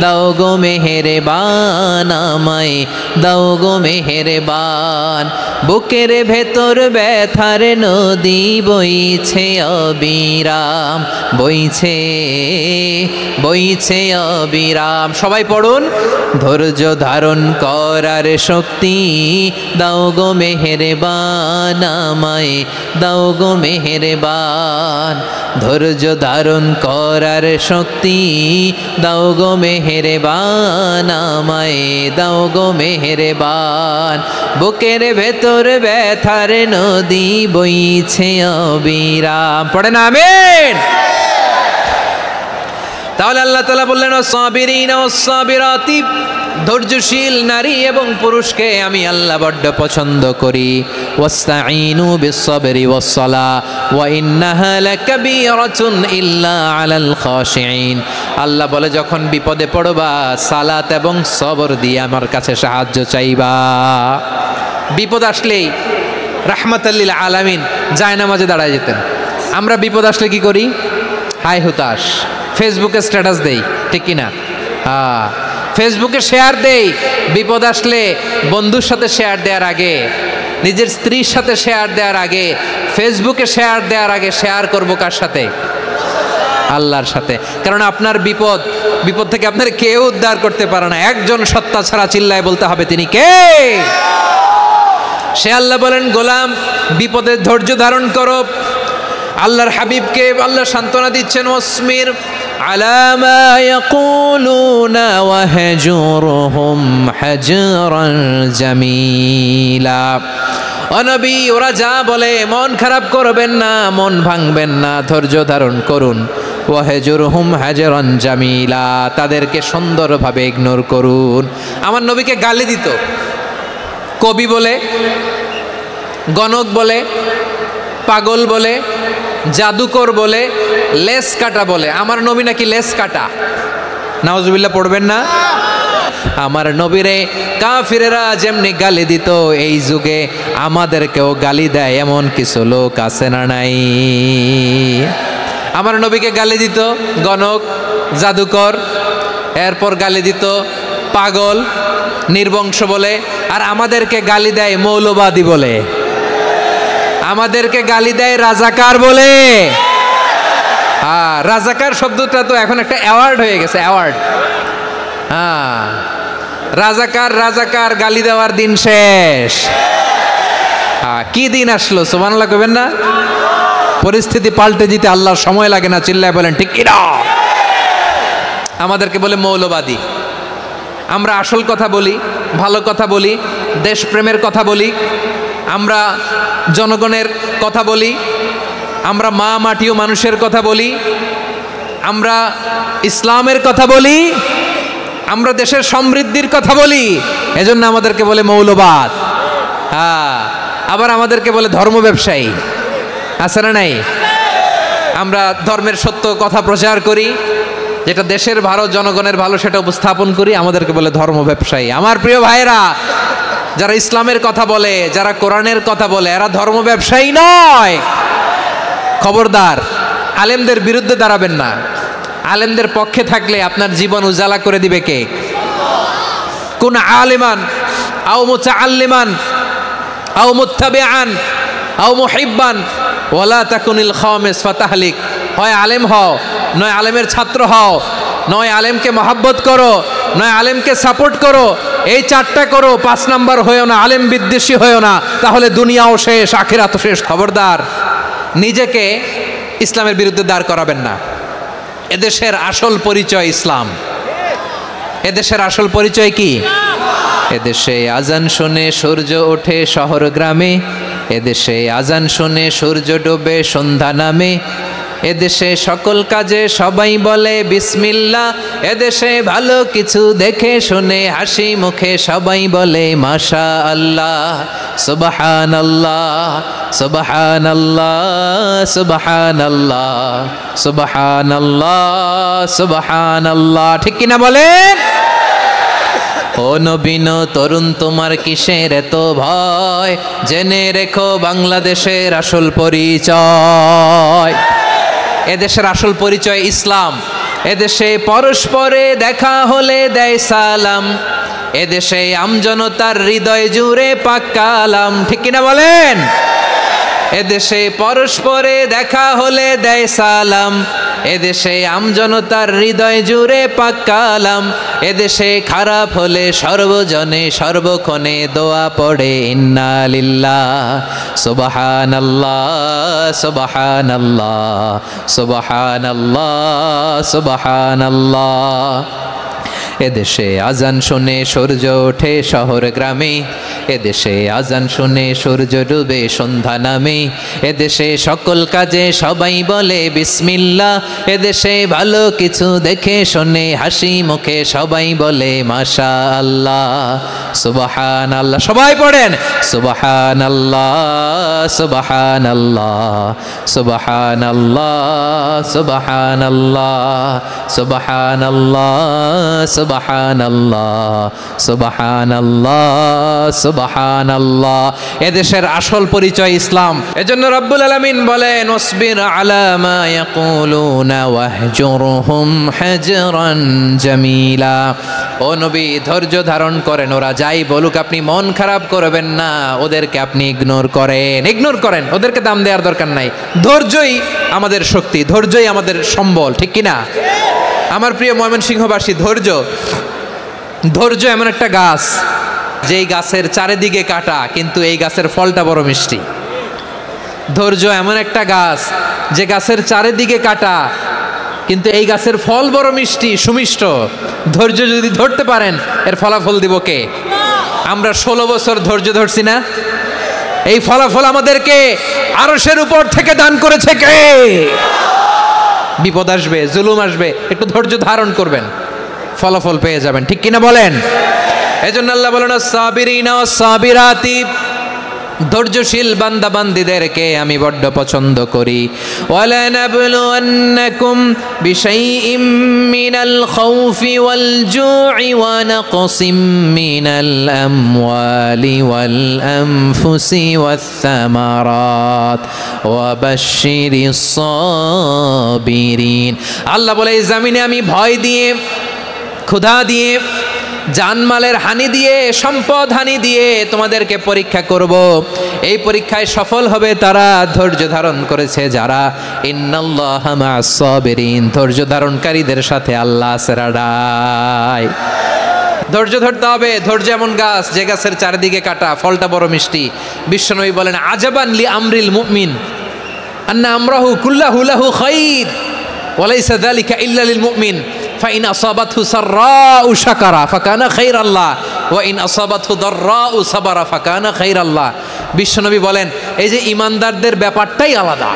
দাও গো মেহেরবান, আমায় দাও গো মেহেরবান। বুকের ভেতর ব্যথার নদী বইছে অবিরাম, বইছে বইছে অবিরাম। সবাই পড়ুন, ধৈর্য ধারণ করার শক্তি দাও গো মেহেরবান, আমায় দাও গো মেহেরবান। ধৈর্য ধারণ করার শক্তি দাও গো মেহেরবান, আমায় দাও গো মেহেরবান। বুকের ভেতর ব্যথার নদী বইছে অবিরাম। পড়েন আমিন। তাহলে আল্লাহ তাআলা বললেন, ওয়াস-সাবিরিনা ওয়াস-সাবিরাতি, ধৈর্যশীল নারী এবং পুরুষকে আমি আল্লাহ বড্ড পছন্দ করি। ওয়াস্তাঈনু বিস-সাবরি ওয়াস-সালাহ ওয়া ইন্নাহা লাকাবীরাতুন ইল্লা আলাল খাশিঈন। আল্লাহ বলে, যখন বিপদে পড়বা সালাত এবং সবর দিয়ে আমার কাছে সাহায্য চাইবা। বিপদ আসলেই রাহমাতাল লিল আলামিন জায়নামাজে দাঁড়ায় যেতেন। আমরা বিপদ আসলে কি করি? হাই হুতাশ, ফেসবুকে স্ট্যাটাস দেই, ঠিক কিনা? ফেসবুকে শেয়ার দেই। বিপদ আসলে বন্ধুর সাথে শেয়ার দেওয়ার আগে, নিজের স্ত্রীর সাথে শেয়ার দেওয়ার আগে, ফেসবুকে শেয়ার দেওয়ার আগে শেয়ার করবো কার সাথে? আল্লাহর সাথে। কারণ আপনার বিপদ থেকে আপনার কেউ উদ্ধার করতে পারে না, একজন সত্তা ছাড়া চিল্লায় বলতে হবে, তিনি কে? সে আল্লাহ বলেন, গোলাম বিপদে ধৈর্য ধারণ করো। আল্লাহর হাবিবকে আল্লাহ সান্ত্বনা দিচ্ছেন, ওয়াসমির আলা মা ইয়াকুলুনা ওয়াহজুরহুম হাজরান জামিলা। ও নবী, ওরা যা বলে মন খারাপ করবেন না, মন ভাঙবেন না, ধৈর্য ধারণ করুন। ওয়াহজুরহুম হাজরান জামিলা, তাদেরকে সুন্দরভাবে ইগনোর করুন। আমার নবীকে গালি দিত কবি বলে, গণক বলে, পাগল বলে, জাদুকর বলে, লেস কাটা বলে। আমার নবী নাকি লেস কাটা। নাউজুবিল্লাহ পড়বেন না? আমার নবীরে কাফিরেরা যেমনি গালি দিত, এই যুগে আমাদেরকেও গালি দেয় এমন কিছু লোক আছে না নাই? আমার নবীকে গালি দিত গণক, জাদুকর, এরপর গালি দিত পাগল, নির্বংশ বলে, আর আমাদেরকে গালি দেয় মৌলবাদী বলে, আমাদেরকে গালি দেয় রাজাকার বলে। রাজাকার শব্দটা তো এখন একটা অ্যাওয়ার্ড হয়ে গেছে, অ্যাওয়ার্ড। রাজাকার রাজাকার গালি দেওয়ার দিন শেষ। কি দিন আসলো, সুবহানাল্লাহ কইবেন না? পরিস্থিতি পাল্টে দিতে আল্লাহর সময় লাগে না, চিল্লায় বলেন ঠিক কি না? আমাদেরকে বলে মৌলবাদী। আমরা আসল কথা বলি, ভালো কথা বলি, দেশপ্রেমের কথা বলি, আমরা জনগণের কথা বলি, আমরা মা মাটি ও মানুষের কথা বলি, আমরা ইসলামের কথা বলি, আমরা দেশের সমৃদ্ধির কথা বলি, এজন্য আমাদেরকে বলে মৌলবাদ। আবার আমাদেরকে বলে ধর্ম ব্যবসায়ী, আছে না নাই? আমরা ধর্মের সত্য কথা প্রচার করি, যেটা দেশের ভালো জনগণের ভালো সেটা উপস্থাপন করি, আমাদেরকে বলে ধর্ম ব্যবসায়ী। আমার প্রিয় ভাইরা, যারা ইসলামের কথা বলে, যারা কোরআনের কথা বলে, এরা ধর্ম ব্যবসায়ী নয়। খবরদার, আলেমদের বিরুদ্ধে দাঁড়াবেন না। আলেমদের পক্ষে থাকলে আপনার জীবন উজালা করে দিবে কে? কোন আলিমান আও মুতাআল্লিমান আও মুত্তাবিআন আও মুহিব্বান ওয়ালা তাকুনিল খামিস ফাতাহলিক। হয় আলেম হও, নয় আলেমের ছাত্র হও, নয় আলেমকে মহব্বত করো, নয় আলেমকে সাপোর্ট করো। এই চারটা করো, 5 নাম্বার হয়েও না, আলেম বিদ্বেষী হয়েও না, তাহলে দুনিয়াও শেষ, আখিরাতও শেষ। খবরদার, নিজেকে ইসলামের বিরুদ্ধে দাঁড় করাবেন না। এদেশের আসল পরিচয় ইসলাম। এদেশের আসল পরিচয় কি? এদেশে আজান শুনে সূর্য ওঠে শহর গ্রামে, এদেশে আজান শুনে সূর্য ডোবে সন্ধ্যা নামে, এদেশে সকল কাজে সবাই বলে বিসমিল্লাহ, এদেশে ভালো কিছু দেখে শুনে হাসি মুখে সবাই বলে মাশা আল্লাহ, সুবহানাল্লাহ সুবহানাল্লাহ সুবহানাল্লাহ সুবহানাল্লাহ সুবহানাল্লাহ। ঠিক কিনা বলেন? ও নবীন তরুণ, তোমার কিসের এত ভয়? জেনে রেখো বাংলাদেশের আসল পরিচয়। এদেশের আসল পরিচয় ইসলাম। এদেশে পরস্পরে দেখা হলে দেয় সালাম, এদেশে আমজনতার হৃদয় জুড়ে পাক কালাম। ঠিক কিনা বলেন? এদেশে পরস্পরে দেখা হলে দেয় সালাম, এদেশে আমজনতার হৃদয় জুড়ে পাক কালাম, এদেশে খারাপ হলে সর্বজনে সর্বক্ষণে দোয়া পড়ে ইন্না লিল্লাহ সুবহানাল্লাহ সুবহানাল্লাহ সুবহানাল্লাহ সুবহানাল্লাহ। এদেশে আজান শুনে সূর্য ওঠে শহর গ্রামে, এদেশে আজান শুনে সূর্য ডুবে সন্ধ্যা নামে, এদেশে সকল কাজে সবাই বলে বিসমিল্লাহ, এদেশে ভালো কিছু দেখে শুনে হাসি মুখে সবাই বলে মাশা আল্লাহ সুবহানাল্লাহ। সবাই পড়েন সুবহানাল্লাহ সুবহানাল্লাহ সুবহানাল্লাহ সুবহানাল্লাহ সুবহানাল্লাহ সুবহানাল্লাহ সুবহানাল্লাহ সুবহানাল্লাহ। এদেশের আসল পরিচয় ইসলাম। এজন্য রব্বুল আলামিন বলেন ওয়াসবির আলা মা ইয়াকুলুনা ওয়াহজুরহুম হাজরান জামিলা। ও নবী, ধৈর্য ধারণ করেন, ওরা যাই বলুক আপনি মন খারাপ করবেন না, ওদেরকে আপনি ইগনোর করেন, ওদেরকে দাম দেওয়ার দরকার নাই। ধৈর্যই আমাদের শক্তি, ধৈর্যই আমাদের সম্বল। ঠিক কিনা? আমার প্রিয় ময়মনসিংহবাসী, ধৈর্য এমন একটা গাছ, যেই গাছের চারিদিকে কাটা কিন্তু এই গাছের ফলটা বড় মিষ্টি। ধৈর্য এমন একটা গাছ, যে গাছের চারিদিকে কাটা কিন্তু এই গাছের ফল বড় মিষ্টি সুমিষ্ট। ধৈর্য যদি ধরতে পারেন, এর ফলাফল দিব কে? আমরা 16 বছর ধৈর্য ধরছি না? এই ফলাফল আমাদেরকে আরশের উপর থেকে দান করেছে কে? বিপদ আসবে, জুলুম আসবে, একটু ধৈর্য ধারণ করবেন, ফলাফল পেয়ে যাবেন। ঠিক কিনা বলেন? এজন্য আল্লাহ বলেন সাবিরিনা সাবিরাতি, ধৈর্যশীল বান্দা বান্দীদেরকে আমি বড্ড পছন্দ করি। ওয়ালা নাবলুয়ান্নাকুম বিশাইইম মিনাল খাউফি ওয়াল জু'i ওয়া নাকসিম মিনাল আমওয়ালি ওয়াল আনফুসি ওয়াস সামারাত ওয়া বাশশিরিস সাবিরিন। আল্লাহ বলে, এই জমিনে আমি ভয় দিয়ে, ক্ষুধা দিয়ে, জানমালের হানি দিয়ে, সম্পদ হানি দিয়ে তোমাদেরকে পরীক্ষা করব। এই পরীক্ষায় সফল হবে তারা ধৈর্য ধারণ করেছে যারা। ইন্নাল্লাহা মা'আস সাবিরিন, ধৈর্য ধারণকারীদের সাথে আল্লাহ আছে। ধৈর্য ধরতে হবে। ধৈর্য এমন গাছ যে গাছের চারিদিকে কাটা, ফলটা বড় মিষ্টি। বিশ্বনবী বলেন, আজাবান লি আমরিল মুমিন আন্না আমরাহু কুল্লাহু লাহু খাইর ওয়া লাইসা যালিকা ইল্লা লিল মুমিন ফাইন আসাবাতহু সাররাউ শাকারা ফাকানা খাইরাল্লাহ ওয়া ইন আসাবাতহু দাররাউ সাবারা ফাকানা খাইরাল্লাহ। বিশ্বনবী বলেন, এই যে ইমানদারদের ব্যাপারটাই আলাদা,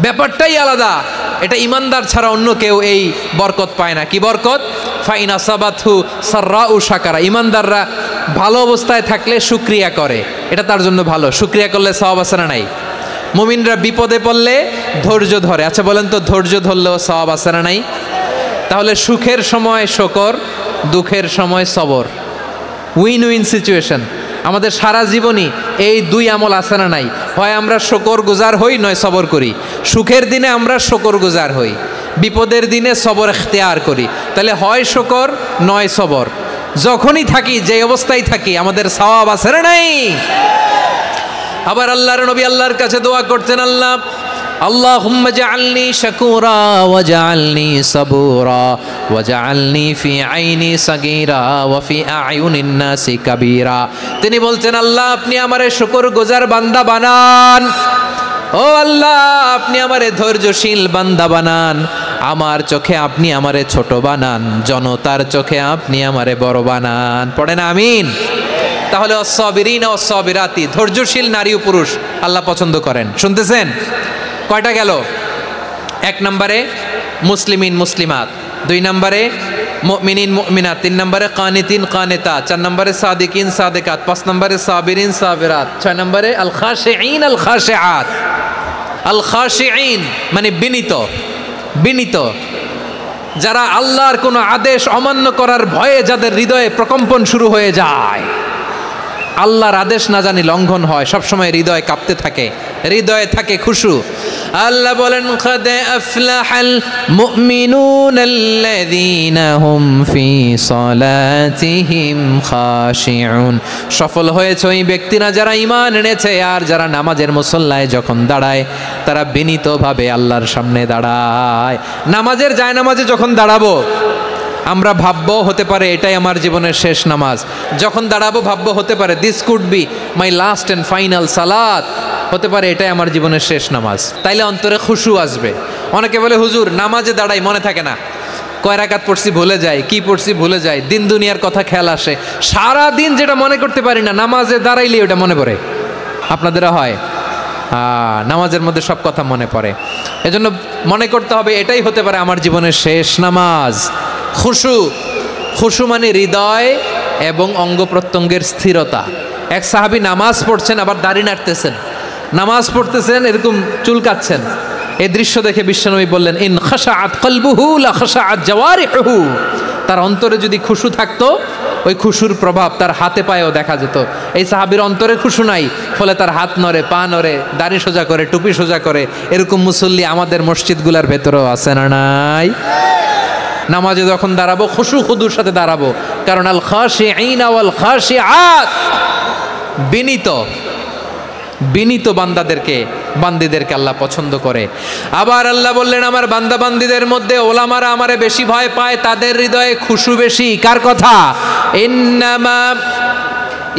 ব্যাপারটাই আলাদা। এটা ইমানদার ছাড়া অন্য কেউ এই বরকত পায় না। কি বরকত? ফাইন আসাবাতহু সাররাউ শাকারা। ইমানদাররা ভালো অবস্থায় থাকলে শুকরিয়া করে, এটা তার জন্য ভালো। শুকরিয়া করলে সওয়াব আছে না নাই? মুমিনরা বিপদে পড়লে ধৈর্য ধরে। আচ্ছা বলেন তো, ধৈর্য ধরলেও সওয়াব আছে না নাই? তাহলে সুখের সময় শুকর, দুঃখের সময় সবর, উইন উইন সিচুয়েশন। আমাদের সারা জীবনই এই দুই আমল আছে না নাই? হয় আমরা শুকর গুজার হই, নয় সবর করি। সুখের দিনে আমরা শুকর গুজার হই, বিপদের দিনে সবর ইখতিয়ার করি। তাহলে হয় শুকর নয় সবর। যখনই থাকি, যে অবস্থায় থাকি, আমাদের সওয়াব আছে না নাই? আবার আল্লাহর নবী আল্লাহর কাছে দোয়া করতেন, আল্লাহ আল্লাহুম্মা জাআলনি শাকুরা ওয়া জাআলনি সাবুরা ওয়া জাআলনি ফি আইনি সাগীরা ওয়া ফি আয়ুনিন নাসি কাবীরা। তিনি বলছেন, আল্লাহ আপনি আমারে শুকরগুজার বান্দা বানান। ও আল্লাহ, আপনি আমারে ধৈর্যশীল বান্দা বানান। আমার চোখে আপনি আমারে ছোট বানান, জনতার চোখে আপনি আমারে বড় বানান। পড়েন আমিন। তাহলে অসসাবিরিনা ওয়াসসাবিরাতি, ধৈর্যশীল নারী ও পুরুষ আল্লাহ পছন্দ করেন। শুনতেছেন? কয়টা গেল? এক নম্বরে মুসলিমিন মুসলিমাত, দুই নম্বরে মুমিনিন মুমিনাত, তিন নম্বরে কানিতিন কানিতাত, চার নম্বরে সাদিকিন সাদিকাত, পাঁচ নম্বরে সাবিরিন সাবিরাত, ছয় নম্বরে আল খাশিঈন আল খাশিআত। আল খাশিঈন মানে বিনীত, বিনীত, যারা আল্লাহর কোনো আদেশ অমান্য করার ভয়ে যাদের হৃদয়ে প্রকম্পন শুরু হয়ে যায়, আল্লাহর আদেশ না জানি লঙ্ঘন হয়, সবসময় হৃদয় কাঁপতে থাকে, হৃদয়ে থাকে খুশু। আল্লাহ বলেন, কাদ আফলাহাল মুমিনুনাল্লাযীনা হুম ফি সালাতিহিম খাশিউন। সফল হয়েছে ওই ব্যক্তিরা যারা ঈমান এনেছে আর যারা নামাজের মুসল্লায় যখন দাঁড়ায় তারা বিনীতভাবে আল্লাহর সামনে দাঁড়ায়। নামাজের জায়নামাজে যখন দাঁড়াবো আমরা ভাববো হতে পারে এটাই আমার জীবনের শেষ নামাজ। যখন দাঁড়াবো ভাববো হতে পারে this could be my last and final সালাত, হতে পারে এটাই আমার জীবনের শেষ নামাজ। তাইলে অন্তরে খুশু আসবে। অনেকে বলে, হুজুর নামাজে দাঁড়াই মনে থাকে না, কয় রাকাত পড়ছি ভুলে যায়, কি পড়ছি ভুলে যায়, দিন দুনিয়ার কথা খেয়াল আসে, সারা দিন যেটা মনে করতে পারি না নামাজে দাঁড়াইলে ওটা মনে পড়ে। আপনাদেরও হয়? নামাজের মধ্যে সব কথা মনে পড়ে। এজন্য মনে করতে হবে এটাই হতে পারে আমার জীবনের শেষ নামাজ। খুশু, খুশু মানে হৃদয় এবং অঙ্গ প্রত্যঙ্গের স্থিরতা। এক সাহাবী নামাজ পড়ছেন আবার দাড়ি নাড়তেছেন, নামাজ পড়তেছেন এরকম চুলকাচ্ছেন। এই দৃশ্য দেখে বিশ্বনবী বললেন, ইন খাশাআত কলবুহু লা খাশাআত জাওয়ারিহুহু। তার অন্তরে যদি খুশু থাকতো, ওই খুশুর প্রভাব তার হাতে পায়েও দেখা যেত। এই সাহাবীর অন্তরে খুশু নাই, ফলে তার হাত নড়ে, পা নড়ে, দাড়ি সোজা করে, টুপি সোজা করে। এরকম মুসল্লি আমাদের মসজিদগুলোর ভেতরেও আছে না নাই? নামাজে যখন দাঁড়াবো খুশু খুদুর সাথে দাঁড়াবো, কারণ আল খাশিঈনা ওয়াল খাশিআত, বিনীত, বিনীত বান্দাদেরকে, বান্দীদেরকে আল্লাহ পছন্দ করে। আবার আল্লাহ বললেন, আমার বান্দা বান্দীদের মধ্যে ওলামারা আমারে বেশি ভয় পায়, তাদের হৃদয়ে খুশু বেশি। কার কথা? ইন্নামা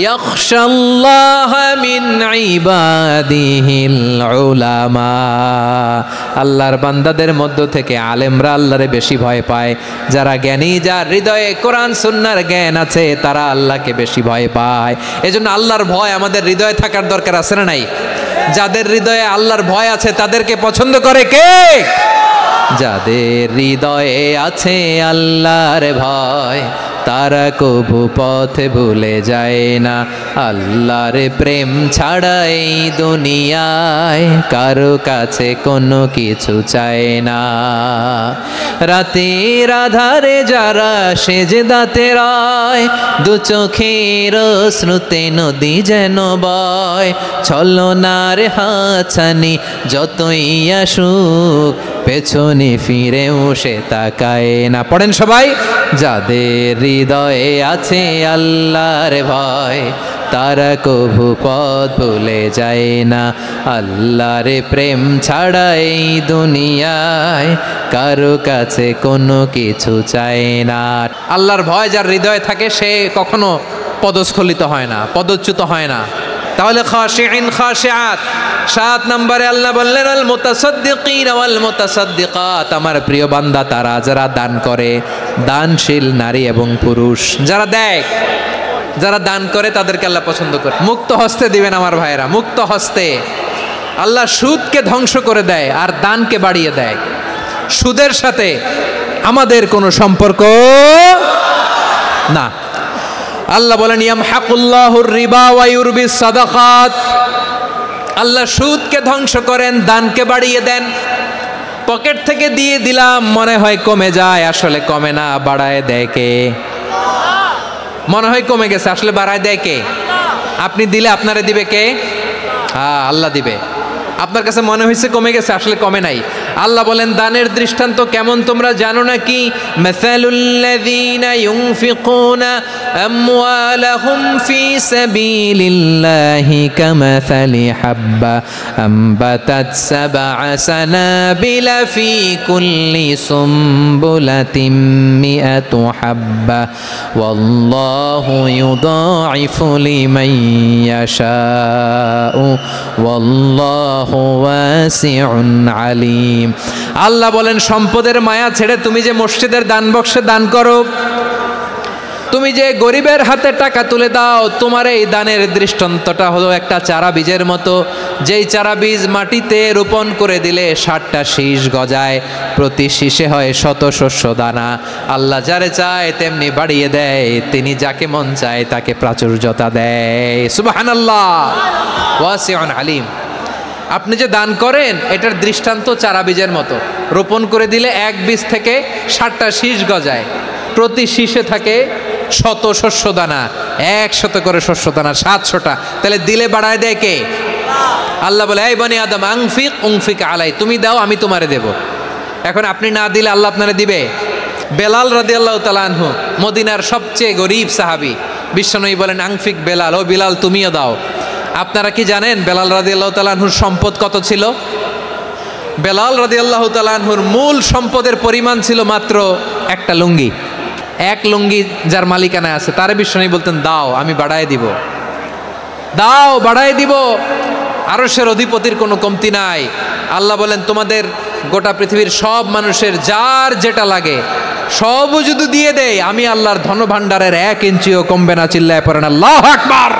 ইয়াখশাল্লাহা মিন ইবাদিহিল উলামা। আল্লাহর বান্দাদের মধ্য থেকে আলেমরা আল্লাহরে বেশি ভয় পায়। যারা জ্ঞানী, যার হৃদয়ে কোরআন সুন্নাহর জ্ঞান আছে, তারা আল্লাহকে বেশি ভয় পায়। এজন্য আল্লাহর ভয় আমাদের হৃদয়ে থাকার দরকার আছে না নাই? যাদের হৃদয়ে আল্লাহর ভয় আছে তাদেরকে পছন্দ করে কে? যাদের হৃদয়ে আছে আল্লাহর ভয়, তারা কবু পথে ভুলে যায় না। আল্লাহর প্রেম ছাড়া এই দুনিয়ায় কারো কাছে কোনো কিছু চায় না। রাতের আধারে যারা সেজদাতে রয়, দু চোখের শ্রুতে নদী যেন বয়। ছলনার হাতছানি যতই আসুক, পেছনে ফিরেও সে তাকায় না। পড়েন সবাই, যাদের হৃদয়ে আছে আল্লাহর ভয়, তারা কভু পথ ভুলে যায় না। আল্লাহর প্রেম ছাড়া এই দুনিয়ায় কারো কাছে কোনো কিছু চায় না। আল্লাহর ভয় যার হৃদয়ে থাকে সে কখনো পদস্খলিত হয় না, পদচ্যুত হয় না। তাহলে খাশিঈন খাশিআত। 7 নম্বরে আল্লাহ বললেন আল মুতাসাদ্দিকিন ওয়াল মুতাসাদ্দিকাত, আমার প্রিয় বান্দা তারা যারা দান করে, দানশীল নারী এবং পুরুষ যারা দেয়, যারা দান করে তাদেরকে আল্লাহ পছন্দ করে। মুক্ত হস্তে দিবেন আমার ভাইয়েরা, মুক্ত হস্তে। আল্লাহ সুদকে ধ্বংস করে দেয় আর দানকে বাড়িয়ে দেয়। সুদের সাথে আমাদের কোনো সম্পর্ক না। আল্লাহ বলেন ইয়ামহাকুল্লাহুর রিবা ওয়া ইউরবিস সাদাকাত, আল্লাহ সুদকে ধ্বংস করেন, দানকে বাড়িয়ে দেন। পকেট থেকে দিয়ে দিলাম মনে হয় কমে যায়, আসলে কমে না, বাড়ায় দেয় কে? মনে হয় কমে গেছে, আসলে বাড়ায় দেয় কে? আপনি দিলে আপনারে দিবে কে? হ্যাঁ, আল্লাহ দিবে। আপনার কাছে মনে হয়েছে কমে গেছে, আসলে কমে নাই। আল্লাহ বলেন দানের দৃষ্টান্ত কেমন তোমরা জানো নাকি? মাসালুল্লাযীনা ইউনফিকুনা আমওয়ালাহুম ফি সাবিলিল্লাহি কামাসালি হাব্বা আমবাতাত সাবআ সানাবিলা ফি কুল্লি সুমবুলাতিন মিআতু হাব্বা ওয়াল্লাহু ইউদাঈফু লিমান ইয়াশাউ ওয়াল্লাহু ওয়াসিউন আলীম। আল্লাহ বলেন সম্পদের মায়া ছেড়ে তুমি যে মসজিদের দান বক্সে দান করো, তুমি যে গরিবের হাতে টাকা তুলে দাও, তোমার এই দানের দৃষ্টান্তটা হলো একটা চারা বীজের মতো। যেই চারা বীজ মাটিতে রোপণ করে দিলে 60টা শীষ গজায়, প্রতি শীষে হয় শত শস্য দানা। আল্লাহ যারে চায় তেমনি বাড়িয়ে দেয়, তিনি যাকে মন চায় তাকে প্রাচুর্যতা দেয়। সুবহানাল্লাহ, ওয়াসিউন আলীম। আপনি যে দান করেন এটার দৃষ্টান্ত চারা বীজের মতো, রোপণ করে দিলে এক বীজ থেকে 60টা শীষ গজায়, প্রতি শীষে থাকে শত শস্য দানা, 100 করে শস্য দানা, 700টা। তাহলে দিলে বাড়ায় দেয় কে? আল্লাহ বলে এই বনি আদম আনফিক উনফিক আলাই, তুমি দাও আমি তোমারে দেব। এখন আপনি না দিলে আল্লাহ আপনারে দিবে? বেলাল রাদিয়াল্লাহু তাআলা আনহু মদিনার সবচেয়ে গরীব সাহাবী, বিশ্বনবী বলেন আনফিক বেলাল, ও বেলাল তুমিও দাও। আপনারা কি জানেন বেলাল রাদিয়াল্লাহু তাআলা আনহুর সম্পদ কত ছিল? বেলাল রাদিয়াল্লাহু তাআলা আনহুর মূল সম্পদের পরিমাণ ছিল মাত্র একটা লুঙ্গি। এক লুঙ্গি যার মালিকানায় আছে তারে বিশ্বনবী বলতেন দাও আমি বাড়ায় দিব, দাও বাড়ায় দিব। আরশের অধিপতির কোনো কমতি নাই। আল্লাহ বলেন তোমাদের গোটা পৃথিবীর সব মানুষের যার যেটা লাগে সবও যদি দিয়ে দেয়, আমি আল্লাহর ধন ভাণ্ডারের 1 ইঞ্চিও কমবে না। চিল্লায় পড়েন আল্লাহু আকবার।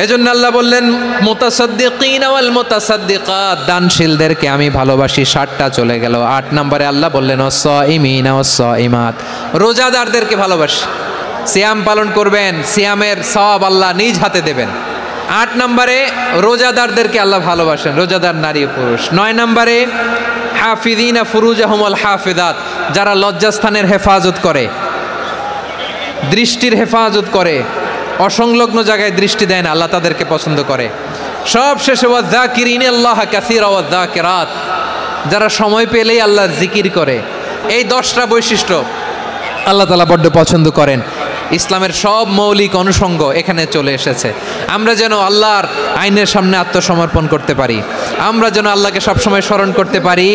এজন্য আল্লাহ বললেন মুতাসাদ্দিকিন ওয়াল মুতাসাদ্দিকাত, দানশীলদেরকে আমি ভালোবাসি। 60টা চলে গেল। 8 নম্বরে আল্লাহ বললেন ওয়াস-সাইমিনা ওয়াস-সাইমাত, রোজাদারদেরকে ভালোবাসি। সিয়াম পালন করবেন, সিয়ামের সওয়াব আল্লাহ নিজ হাতে দেবেন। 8 নম্বরে রোজাদারদেরকে আল্লাহ ভালোবাসেন, রোজাদার নারী ও পুরুষ। 9 নম্বরে হাফিযিনা ফুরুজাহুম ওয়াল হাফিযাত, যারা লজ্জাস্থানের হেফাজত করে, দৃষ্টির হেফাজত করে, অসংলগ্ন জায়গায় দৃষ্টি দেয় না, আল্লাহ তাদেরকে পছন্দ করে। সব শেষে ওয়াযাকিরিনাল্লাহ কাসীরা ওয়াযাকিরাত, যারা সময় পেলেই আল্লাহর জিকির করে। এই 10টা বৈশিষ্ট্য আল্লাহ তাআলা বড্ড পছন্দ করেন। ইসলামের সব মৌলিক অনুষঙ্গ এখানে চলে এসেছে। আমরা যেন আল্লাহর আইনের সামনে আত্মসমর্পণ করতে পারি, আমরা যেন আল্লাহকে সবসময় স্মরণ করতে পারি।